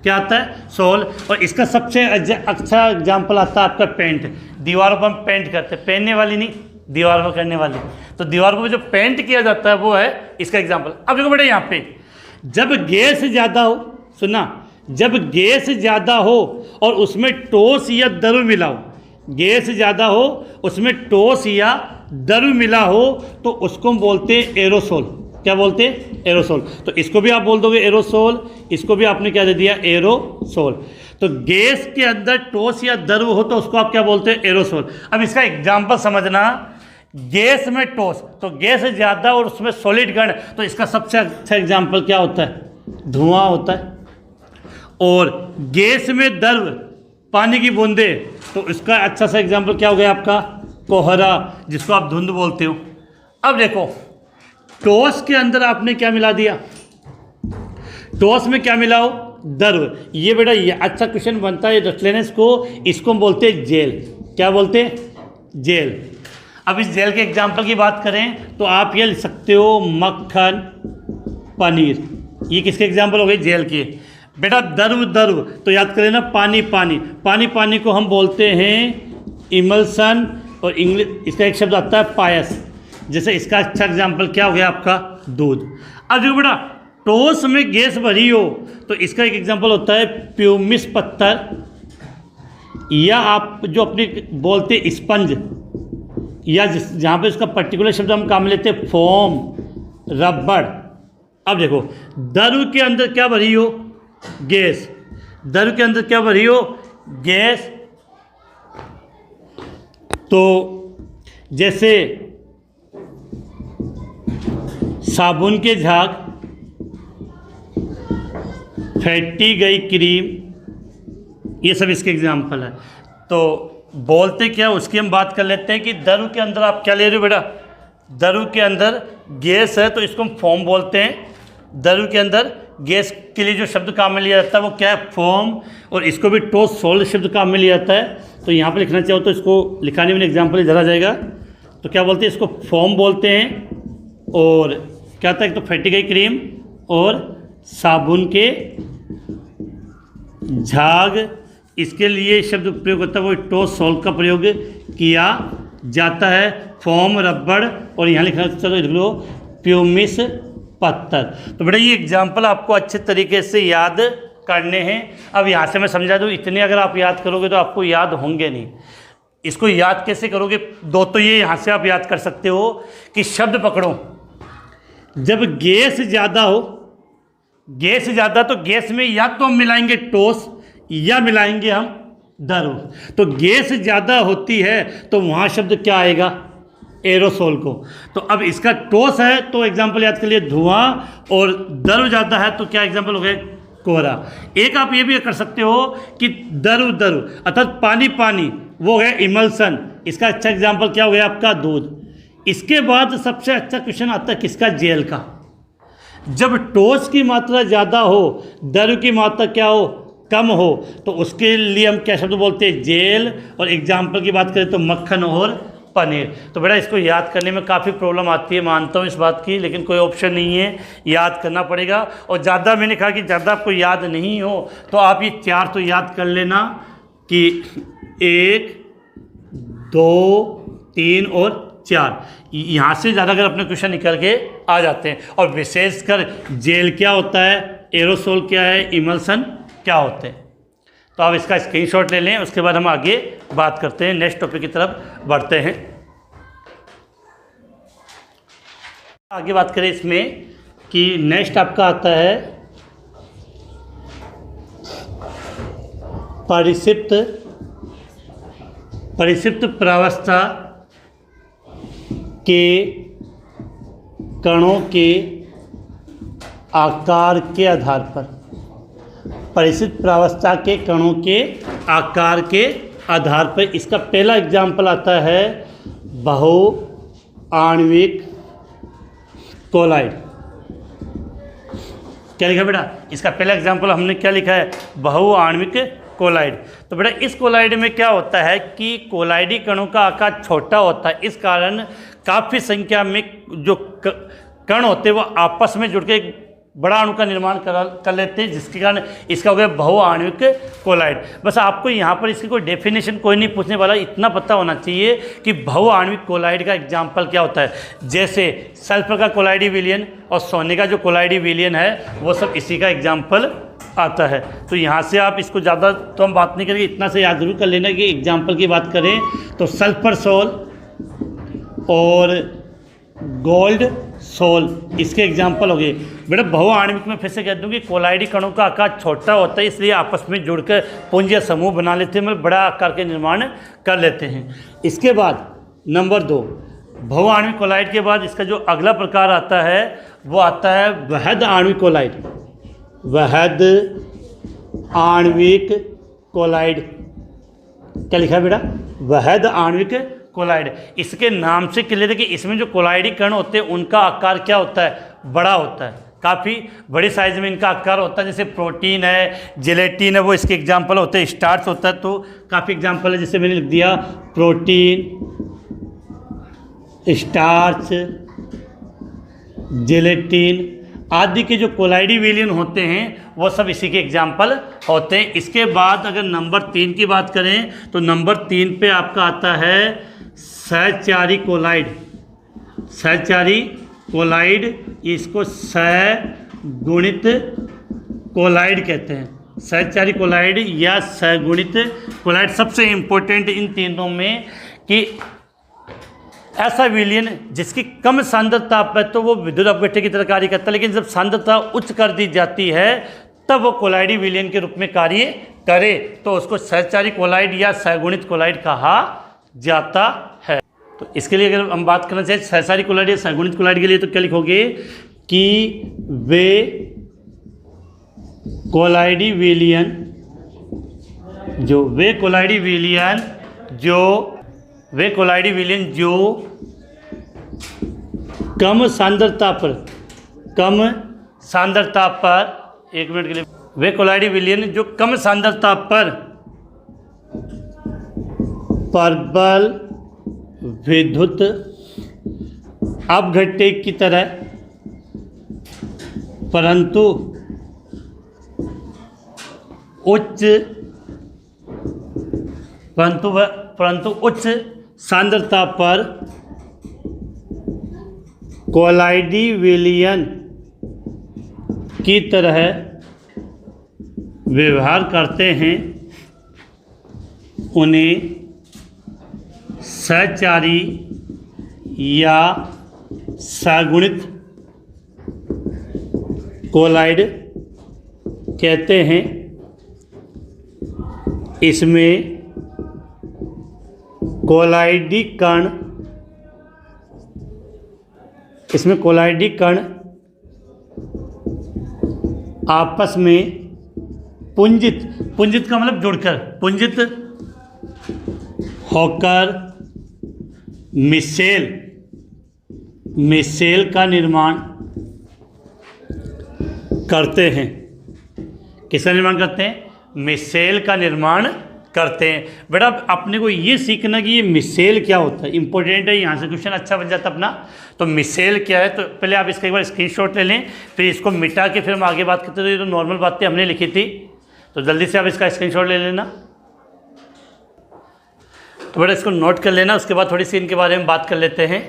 क्या आता है, सोल। और इसका सबसे अच्छा एग्जाम्पल आता है आपका पेंट, दीवारों पर हम पेंट करते हैं, पहनने वाली नहीं, दीवार पर करने वाली। तो दीवार पर जो पेंट किया जाता है वो है इसका एग्जाम्पल। अब देखो बेटा यहाँ पे जब गैस ज़्यादा हो, सुना, जब गैस ज़्यादा हो और उसमें टॉस या द्रव मिला हो, गैस ज़्यादा हो उसमें टॉस या द्रव मिला हो तो उसको हम बोलते हैं एरोसोल। क्या बोलते हैं, एरोसोल। तो इसको भी आप बोल दोगे एरोसोल, इसको भी आपने क्या दे दिया, एरोसोल। तो गैस के अंदर ठोस या द्रव हो तो उसको आप क्या बोलते हैं, एरोसोल। अब इसका एग्जाम्पल समझना, गैस में ठोस, तो गैस ज़्यादा और उसमें सॉलिड कण, तो इसका सबसे अच्छा एग्जाम्पल क्या होता है, धुआं होता है। और गैस में द्रव, पानी की बूंदे, तो इसका अच्छा सा एग्जाम्पल क्या हो गया आपका, कोहरा, जिसको आप धुंध बोलते हो। अब देखो ठोस के अंदर आपने क्या मिला दिया, ठोस में क्या मिलाओ, द्रव। ये बेटा ये अच्छा क्वेश्चन बनता है, रख लेने इसको हम बोलते हैं जेल। क्या बोलते हैं, जेल। अब इस जेल के एग्जाम्पल की बात करें तो आप ये लिख सकते हो मक्खन, पनीर, ये किसके एग्जाम्पल हो गए, जेल के। बेटा द्रव द्रव, तो याद करें ना, पानी पानी, पानी पानी को हम बोलते हैं इमल्सन, और इंग्लिश इसका एक शब्द आता है पायस। जैसे इसका अच्छा एग्जाम्पल क्या हो गया आपका, दूध। अब जो बेटा ठोस में गैस भरी हो तो इसका एक एग्जाम्पल होता है प्यूमिस पत्थर, या आप जो अपने बोलते स्पंज, या जहाँ पे इसका पर्टिकुलर शब्द हम काम लेते हैं फोम, रबड़। अब देखो द्रव के अंदर क्या भरी हो, गैस, द्रव के अंदर क्या भरी हो, गैस। तो जैसे साबुन के झाग, फेंटी गई क्रीम, ये सब इसके एग्जाम्पल है। तो बोलते क्या, उसकी हम बात कर लेते हैं कि द्रव के अंदर आप क्या ले रहे हो बेटा, द्रव के अंदर गैस है तो इसको हम फोम बोलते हैं। द्रव के अंदर गैस के लिए जो शब्द काम में लिया जाता है वो क्या है, फोम। और इसको भी ठोस सॉलिड शब्द काम में लिया जाता है। तो यहाँ पे लिखना चाहो तो इसको लिखाने में एग्जाम्पल इधर आ जाएगा। तो क्या बोलते हैं, इसको फोम बोलते हैं। और क्या था, एक तो फेंटी गई क्रीम और साबुन के झाग, इसके लिए शब्द प्रयोग होता है वो ठोस सॉल्ट का प्रयोग किया जाता है, फोम, रबड़। और यहाँ लिखना, चलो लिख लो प्यूमिस पत्थर। तो बेटा ये एग्जाम्पल आपको अच्छे तरीके से याद करने हैं। अब यहाँ से मैं समझा दूँ, इतने अगर आप याद करोगे तो आपको याद होंगे नहीं। इसको याद कैसे करोगे, दो तो ये यहाँ से आप याद कर सकते हो कि शब्द पकड़ो, जब गैस ज़्यादा हो, गैस ज़्यादा तो गैस में या तो हम मिलाएंगे ठोस या मिलाएंगे हम द्रव। तो गैस ज़्यादा होती है तो वहाँ शब्द क्या आएगा, एरोसोल को। तो अब इसका ठोस है तो एग्जाम्पल याद कर लिए धुआं, और द्रव ज़्यादा है तो क्या एग्जाम्पल हो गया, कोहरा। एक आप ये भी कर सकते हो कि द्रव द्रव अर्थात पानी पानी, वो है इमल्सन। इसका अच्छा एग्जाम्पल क्या हो गया आपका, दूध। इसके बाद सबसे अच्छा क्वेश्चन आता है किसका, जेल का। जब ठोस की मात्रा ज़्यादा हो, द्रव की मात्रा क्या हो, कम हो, तो उसके लिए हम क्या शब्द बोलते हैं, जेल। और एग्जाम्पल की बात करें तो मक्खन और पनीर। तो बेटा इसको याद करने में काफ़ी प्रॉब्लम आती है, मानता हूँ इस बात की, लेकिन कोई ऑप्शन नहीं है, याद करना पड़ेगा। और ज़्यादा मैंने कहा कि ज़्यादा आपको याद नहीं हो तो आप ये चार तो याद कर लेना कि 1, 2, 3 और 4। यहाँ से ज़्यादा अगर अपने क्वेश्चन निकल के आ जाते हैं। और विशेषकर जेल क्या होता है, एरोसोल क्या है, इमल्सन क्या होते हैं। तो आप इसका स्क्रीनशॉट ले लें, उसके बाद हम आगे बात करते हैं, नेक्स्ट टॉपिक की तरफ बढ़ते हैं। आगे बात करें इसमें कि नेक्स्ट आपका आता है परिक्षिप्त प्रावस्था के कणों के आकार के आधार पर। परिक्षिप्त प्रावस्था के कणों के आकार के आधार पर इसका पहला एग्जाम्पल आता है बहुआण्विक कोलाइड। क्या लिखा बेटा, इसका पहला एग्जाम्पल हमने क्या लिखा है, बहुआण्विक कोलाइड। तो बेटा इस कोलाइड में क्या होता है कि कोलाइडी कणों का आकार छोटा होता है, इस कारण काफ़ी संख्या में जो कण होते हैं वो आपस में जुड़ के एक बड़ा अणु का निर्माण कर लेते हैं, जिसके कारण इसका हो गया बहुआण्विक कोलाइड। बस आपको यहाँ पर इसकी कोई डेफिनेशन कोई नहीं पूछने वाला, इतना पता होना चाहिए कि बहुआण्विक कोलाइड का एग्जाम्पल क्या होता है। जैसे सल्फर का कोलाइडी विलयन और सोने का जो कोलाइडी विलयन है वो सब इसी का एग्जाम्पल आता है। तो यहाँ से आप इसको ज़्यादा तो हम बात नहीं करेंगे, इतना से याद जरूर कर लेना कि एग्जाम्पल की बात करें तो सल्फर सोल और गोल्ड सोल इसके एग्जाम्पल हो गए। बेटा बहुआण्विक में फिर से कह दूँ कि कोलाइडी कणों का आकार छोटा होता है, इसलिए आपस में जुड़कर पुंज या समूह बना लेते हैं, मतलब बड़ा आकार के निर्माण कर लेते हैं। इसके बाद नंबर 2, बहुआण्विक कोलाइड के बाद इसका जो अगला प्रकार आता है वो आता है वहद आणविक कोलाइड। वहद आणविक कोलाइड क्या लिखा है बेटा? वहद आणविक कोलाइड। इसके नाम से क्लियर है कि इसमें जो कोलाइडी कण होते हैं उनका आकार क्या होता है? बड़ा होता है, काफ़ी बड़े साइज में इनका आकार होता है। जैसे प्रोटीन है, जेलेटिन है, वो इसके एग्जाम्पल होते हैं। स्टार्च होता है तो काफ़ी एग्जाम्पल है, जैसे मैंने लिख दिया प्रोटीन, स्टार्च, जेलेटिन आदि के जो कोलाइडी विलयन होते हैं वो सब इसी के एग्जाम्पल होते हैं। इसके बाद अगर नंबर 3 की बात करें तो नंबर 3 पे आपका आता है सहचारी कोलाइड। सहचारी कोलाइड, इसको सहगुणित कोलाइड कहते हैं। सहचारी कोलाइड या सहगुणित कोलाइड सबसे इम्पोर्टेंट इन तीनों में कि ऐसा विलयन जिसकी कम सांद्रता पर तो वो विद्युत अपघट्य की तरह कार्य करता है, लेकिन जब सांद्रता उच्च कर दी जाती है तब वो कोलाइडी विलयन के रूप में कार्य करे तो उसको सहचारी कोलाइड या सहगुणित कोलाइड कहा जाता है। तो इसके लिए अगर हम बात करना चाहें सहचारी कोलाइड या सहगुणित कोलाइड के लिए तो क्या लिखोगे कि वे कोलाइडी विलयन जो कम सांद्रता पर एक मिनट के लिए, वे कोलाइडी विलयन जो कम सांद्रता पर प्रबल विद्युत अपघट्य की तरह परंतु उच्च सांद्रता पर कोलाइडी विलयन की तरह व्यवहार करते हैं, उन्हें सहचारी या सहगुणित कोलाइड कहते हैं। इसमें कोलाइडी कण आपस में पुंजित का मतलब जुड़कर, पुंजित होकर मिसेल का निर्माण करते हैं। किसका निर्माण करते हैं? मिसेल का निर्माण करते हैं। बेटा अपने को ये सीखना कि ये मिसेल क्या होता है, इंपॉर्टेंट है, यहाँ से क्वेश्चन अच्छा बन जाता अपना। तो मिसेल क्या है, तो पहले आप इसका एक बार स्क्रीनशॉट ले लें, फिर इसको मिटा के फिर हम आगे बात करते। तो ये तो नॉर्मल बातें हमने लिखी थी, तो जल्दी से आप इसका स्क्रीनशॉट ले लेना। तो बेटा इसको नोट कर लेना। उसके बाद थोड़ी सी इनके बारे में बात कर लेते हैं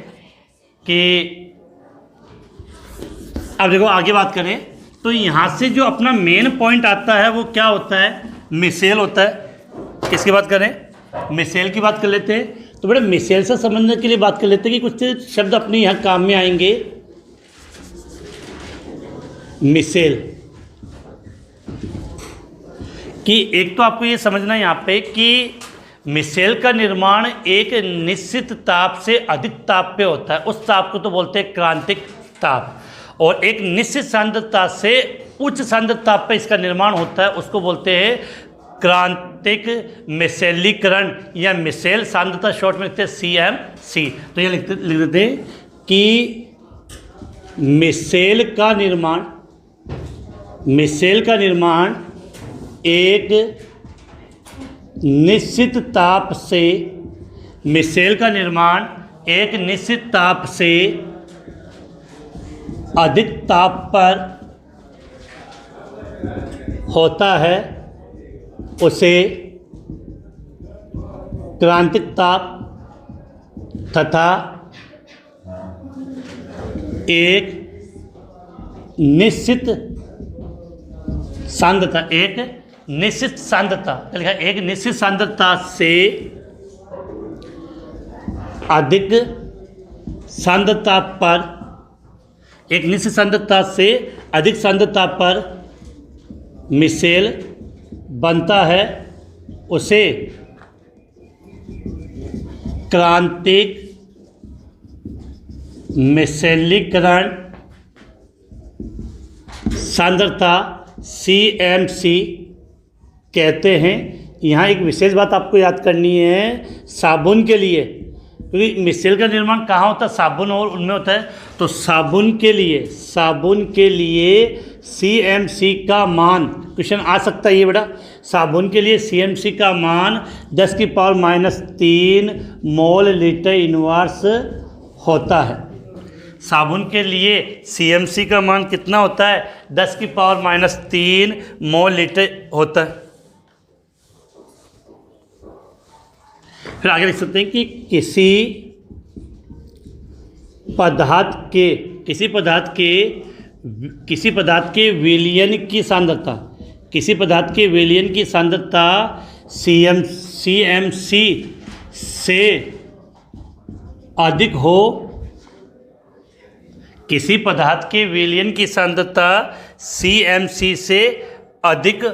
कि अब देखो आगे बात करें तो यहाँ से जो अपना मेन पॉइंट आता है वो क्या होता है? मिसेल होता है। किसकी बात करें? मिसेल की बात कर लेते हैं। तो बेटा मिसेल से समझने के लिए बात कर लेते हैं कि कुछ शब्द अपने यहाँ काम में आएंगे। मिसेल कि एक तो आपको ये समझना है यहाँ पे कि मिसेल का निर्माण एक निश्चित ताप से अधिक ताप पे होता है। उस ताप को तो बोलते हैं क्रांतिक ताप, और एक निश्चित सांद्रता से उच्च सांद्रता पे इसका निर्माण होता है, उसको बोलते हैं क्रांतिक मिसेलीकरण या मिसेल। सांद्रता शॉर्ट में लिखते हैं CMC। तो ये लिख देते हैं कि मिसेल का निर्माण एक निश्चित ताप से अधिक ताप पर होता है, उसे क्रांतिक ताप तथा एक निश्चित सांद्रता से अधिक सांद्रता पर, एक निश्चित सांद्रता से अधिक सांद्रता पर मिसेल बनता है उसे क्रांतिक मिसेलीकरण सांद्रता CMC कहते हैं। यहाँ एक विशेष बात आपको याद करनी है साबुन के लिए, क्योंकि मिसेल का निर्माण कहाँ होता है, साबुन और उनमें होता है। तो साबुन के लिए CMC का मान, क्वेश्चन आ सकता है ये बेटा, साबुन के लिए CMC का मान 10⁻³ मोल लीटर इनवर्स होता है। साबुन के लिए CMC का मान कितना होता है, 10⁻³ मोल लीटर होता है। फिर आगे लिख सकते हैं कि किसी पदार्थ के विलयन की सांद्रता CMC से अधिक हो, किसी पदार्थ के विलयन की सांद्रता CMC से अधिक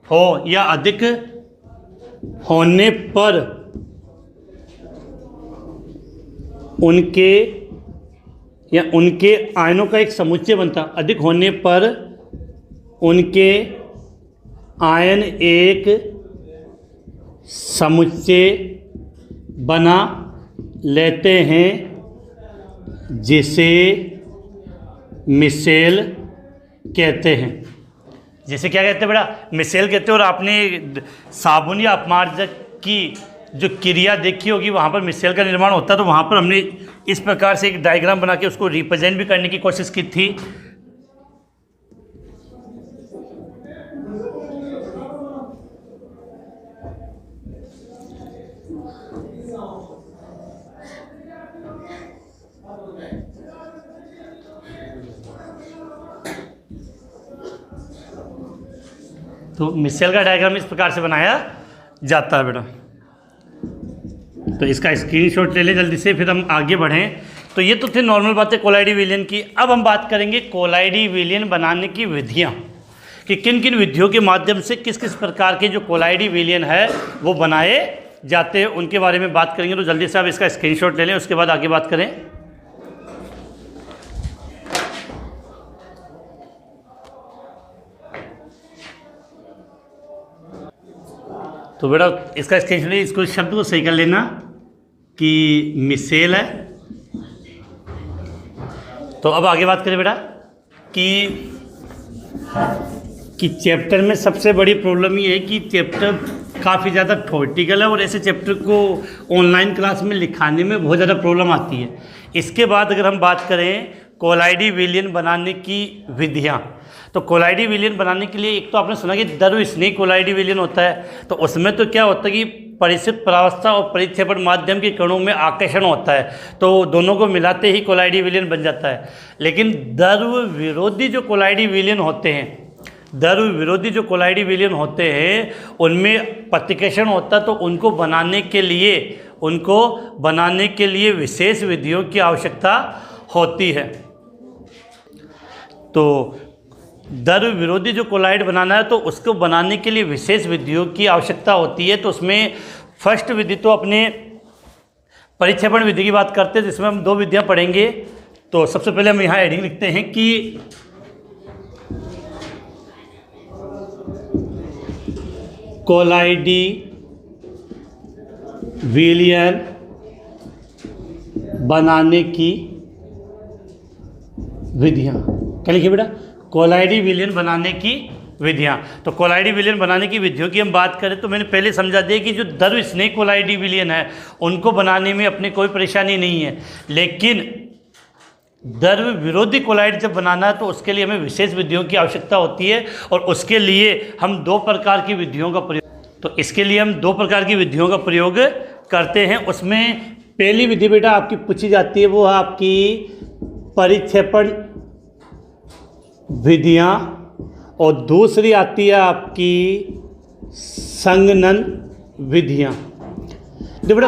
हो या अधिक होने पर उनके आयनों का एक समुच्चय बनता, अधिक होने पर उनके आयन एक समुच्चय बना लेते हैं जिसे मिसेल कहते हैं। जिसे क्या कहते हैं बेटा, मिसेल कहते हैं। और आपने साबुन या अपमार्जक की जो क्रिया देखी होगी, वहाँ पर मिसेल का निर्माण होता है। तो वहाँ पर हमने इस प्रकार से एक डायग्राम बना के उसको रिप्रेजेंट भी करने की कोशिश की थी। तो मिसेल का डायग्राम इस प्रकार से बनाया जाता है बेटा। तो इसका स्क्रीनशॉट ले लें जल्दी से, फिर हम आगे बढ़ें। तो ये तो थे नॉर्मल बातें कोलाइडी विलयन की। अब हम बात करेंगे कोलाइडी विलयन बनाने की विधियाँ, कि किन किन विधियों के माध्यम से किस किस प्रकार के जो कोलाइडी विलयन है वो बनाए जाते हैं, उनके बारे में बात करेंगे। तो जल्दी से आप इसका स्क्रीनशॉट ले लें, उसके बाद आगे बात करें। तो बेटा इसका स्क्रीनशॉट, इसको शब्द को सही कर लेना कि मिसेल है। तो अब आगे बात करें बेटा कि चैप्टर में सबसे बड़ी प्रॉब्लम ये है कि चैप्टर काफ़ी ज़्यादा थ्योरेटिकल है और ऐसे चैप्टर को ऑनलाइन क्लास में लिखाने में बहुत ज़्यादा प्रॉब्लम आती है। इसके बाद अगर हम बात करें कोलाइडी विलयन बनाने की विधियाँ, तो कोलाइडी विलयन बनाने के लिए एक तो आपने सुना कि द्रव-स्नेही कोलाइडी विलयन होता है। तो उसमें तो क्या होता है कि परिचित परावस्था और परिक्षेपण माध्यम के कणों में आकर्षण होता है, तो दोनों को मिलाते ही कोलाइडी विलयन बन जाता है। लेकिन द्रव विरोधी जो कोलाइडी विलयन होते हैं उनमें प्रतिकर्षण होता है। तो उनको बनाने के लिए विशेष विधियों की आवश्यकता होती है। तो द्रव विरोधी जो कोलाइड बनाना है तो उसको बनाने के लिए विशेष विधियों की आवश्यकता होती है। तो उसमें फर्स्ट विधि तो अपने परिक्षेपण विधि की बात करते हैं, जिसमें हम 2 विधियां पढ़ेंगे। तो सबसे पहले हम यहाँ हेडिंग लिखते हैं कि कोलाइडी विलयन बनाने की विधियाँ। क्या लिखिए बेटा, कोलाइडी विलयन बनाने की विधियाँ। तो कोलाइडी विलयन बनाने की विधियों की हम बात करें तो मैंने पहले समझा दिया कि जो द्रव-स्नेही कोलाइडी विलयन है उनको बनाने में अपने कोई परेशानी नहीं है। लेकिन द्रव विरोधी कोलाइड जब बनाना है तो उसके लिए हमें विशेष विधियों की आवश्यकता होती है। और उसके लिए हम 2 प्रकार की विधियों का प्रयोग करते हैं। उसमें पहली विधि बेटा आपकी पूछी जाती है, वो है आपकी परिक्षेपण विधियाँ, और दूसरी आती है आपकी संघनन विधियाँ। देखो बेटा,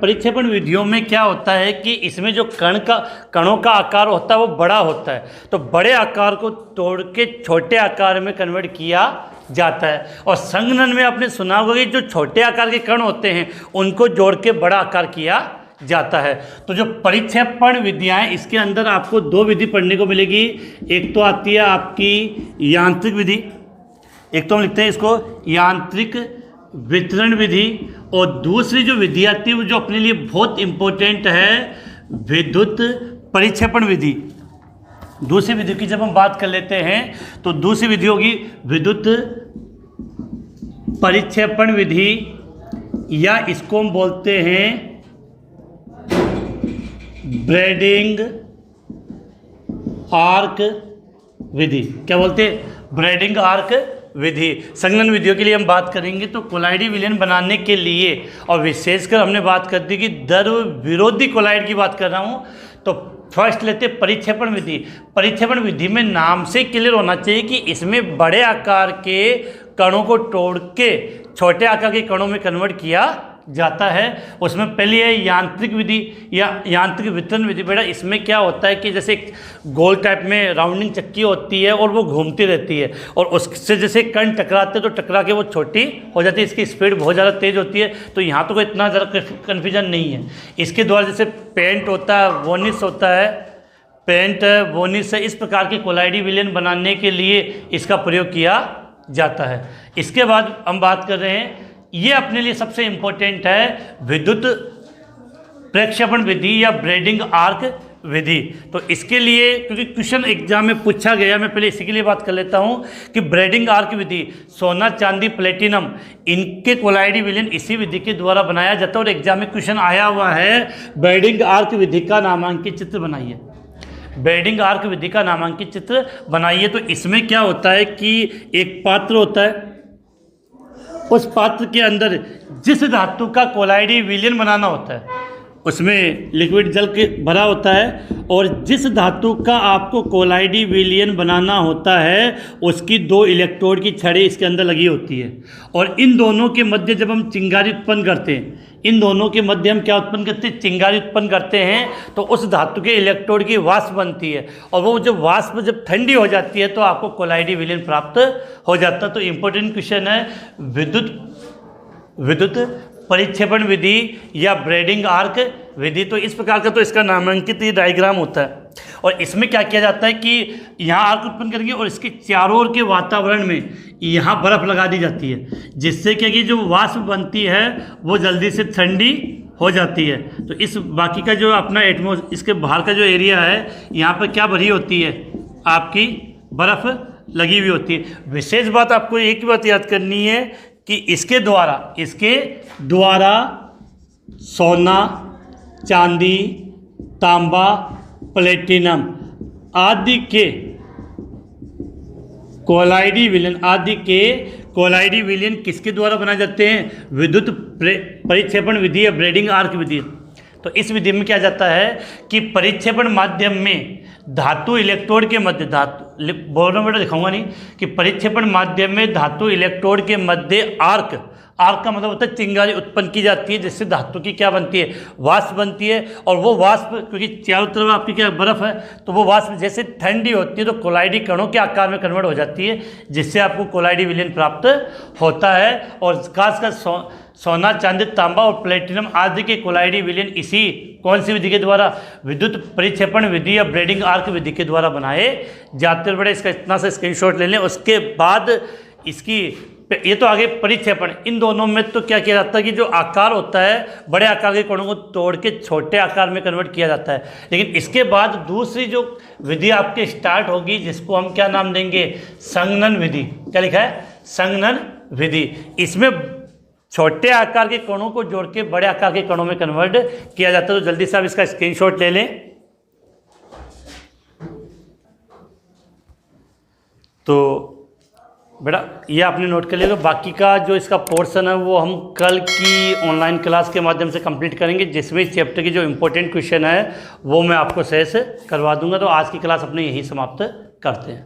परिक्षेपण विधियों में क्या होता है कि इसमें जो कणों का आकार होता है वो बड़ा होता है, तो बड़े आकार को तोड़ के छोटे आकार में कन्वर्ट किया जाता है। और संघनन में आपने सुना होगा कि जो छोटे आकार के कण होते हैं उनको जोड़ के बड़ा आकार किया जाता है। तो जो परिक्षेपण विधियाँ हैं इसके अंदर आपको दो विधि पढ़ने को मिलेगी। एक तो आती है आपकी यांत्रिक विधि, एक तो हम लिखते हैं इसको यांत्रिक वितरण विधि, और दूसरी जो विधि आती है वो जो अपने लिए बहुत इंपॉर्टेंट है, विद्युत परिक्षेपण विधि। दूसरी विधि की जब हम बात कर लेते हैं तो दूसरी विधि होगी विद्युत परिक्षेपण विधि, या इसको हम बोलते हैं ब्रेडिंग आर्क विधि। क्या बोलते हैं? ब्रेडिंग आर्क विधि। संघनन विधियों के लिए हम बात करेंगे तो कोलाइडी विलयन बनाने के लिए, और विशेषकर हमने बात कर दी कि द्रव विरोधी कोलाइड की बात कर रहा हूँ, तो फर्स्ट लेते परिक्षेपण विधि। परिक्षेपण विधि में नाम से क्लियर होना चाहिए कि इसमें बड़े आकार के कणों को तोड़ के छोटे आकार के कणों में कन्वर्ट किया जाता है। उसमें पहली है यांत्रिक विधि या यांत्रिक वितरण विधि। बेटा, इसमें क्या होता है कि जैसे एक गोल टाइप में राउंडिंग चक्की होती है और वो घूमती रहती है, और उससे जैसे कण टकराते हैं तो टकरा के वो छोटी हो जाती है, इसकी स्पीड बहुत ज़्यादा तेज़ होती है। तो यहाँ तो कोई इतना ज़्यादा कन्फ्यूजन नहीं है। इसके द्वारा जैसे पेंट होता है, वोनिस होता है, पेंट वोनिस है, इस प्रकार के कोलाइडी विलयन बनाने के लिए इसका प्रयोग किया जाता है। इसके बाद हम बात कर रहे हैं, ये अपने लिए सबसे इंपॉर्टेंट है, विद्युत प्रक्षेपण विधि या ब्रेडिंग आर्क विधि। तो इसके लिए क्योंकि क्वेश्चन एग्जाम में पूछा गया, मैं पहले इसी के लिए बात कर लेता हूँ कि ब्रेडिंग आर्क विधि, सोना चांदी प्लेटिनम, इनके कोलाइडी विलयन इसी विधि के द्वारा बनाया जाता है। और एग्जाम में क्वेश्चन आया हुआ है, ब्रेडिंग आर्क विधि का नामांकित चित्र बनाइए। ब्रेडिंग आर्क विधि का नामांकित चित्र बनाइए। तो इसमें क्या होता है कि एक पात्र होता है, उस पात्र के अंदर जिस धातु का कोलाइडी विलयन बनाना होता है, उसमें लिक्विड जल के भरा होता है, और जिस धातु का आपको कोलाइडी विलयन बनाना होता है उसकी दो इलेक्ट्रोड की छड़ी इसके अंदर लगी होती है। और इन दोनों के मध्य जब हम चिंगारी उत्पन्न करते हैं, इन दोनों के मध्य हम क्या उत्पन्न करते हैं? चिंगारी उत्पन्न करते हैं। तो उस धातु के इलेक्ट्रोड की वाष्प बनती है, और वो जब वाष्प जब ठंडी हो जाती है तो आपको कोलाइडी विलयन प्राप्त हो जाता है। तो इम्पोर्टेंट क्वेश्चन है, विद्युत परिक्षेपण विधि या ब्रेडिंग आर्क विधि। तो इस प्रकार का तो इसका नामांकित ये डायग्राम होता है। और इसमें क्या किया जाता है कि यहाँ आर्क उत्पन्न करेंगे और इसके चारों ओर के वातावरण में यहाँ बर्फ़ लगा दी जाती है, जिससे क्या कि जो वाष्प बनती है वो जल्दी से ठंडी हो जाती है। तो इस बाकी का जो अपना इसके बाहर का जो एरिया है, यहाँ पर क्या भरी होती है? आपकी बर्फ़ लगी हुई होती है। विशेष बात आपको एक ही बात याद करनी है कि इसके द्वारा सोना, चांदी, तांबा, प्लेटिनम आदि के कोलाइडी विलयन किसके द्वारा बनाए जाते हैं? विद्युत परिक्षेपण विधि या ब्रेडिंग आर्क विधि। तो इस विधि में क्या जाता है कि परिक्षेपण माध्यम में धातु इलेक्ट्रोड के मध्य बोलना बेटा दिखाऊंगा नहीं, कि परिक्षेपण माध्यम में धातु इलेक्ट्रोड के मध्य आर्क का मतलब होता है चिंगारी उत्पन्न की जाती है, जिससे धातु की क्या बनती है? वाष्प बनती है। और वो वाष्प क्योंकि चारों तरफ आपकी क्या बर्फ़ है, तो वो वाष्प जैसे ठंडी होती है तो कोलाइडी कणों के आकार में कन्वर्ट हो जाती है, जिससे आपको कोलाइडी विलयन प्राप्त होता है। और खासकर सोना, चांदी, तांबा और प्लेटिनम आदि के कोलाइडी विलयन इसी कौन सी विधि के द्वारा? विद्युत परिक्षेपण विधि या ब्रेडिंग आर्क विधि के द्वारा बनाए जाते हैं। बड़े इसका इतना सा स्क्रीनशॉट ले लें। उसके बाद इसकी ये तो आगे परिक्षेपण, इन दोनों में तो क्या किया जाता है कि जो आकार होता है बड़े आकार के कणों को तोड़ के छोटे आकार में कन्वर्ट किया जाता है। लेकिन इसके बाद दूसरी जो विधि आपके स्टार्ट होगी, जिसको हम क्या नाम देंगे? संघनन विधि। क्या लिखा है? संघनन विधि। इसमें छोटे आकार के कणों को जोड़ के बड़े आकार के कणों में कन्वर्ट किया जाता है। तो जल्दी से आप इसका स्क्रीनशॉट ले लें। तो बेटा ये आपने नोट कर लिया। तो बाकी का जो इसका पोर्शन है वो हम कल की ऑनलाइन क्लास के माध्यम से कंप्लीट करेंगे, जिसमें इस चैप्टर की जो इम्पोर्टेंट क्वेश्चन है वो मैं आपको शेष करवा दूंगा। तो आज की क्लास अपने यही समाप्त करते हैं।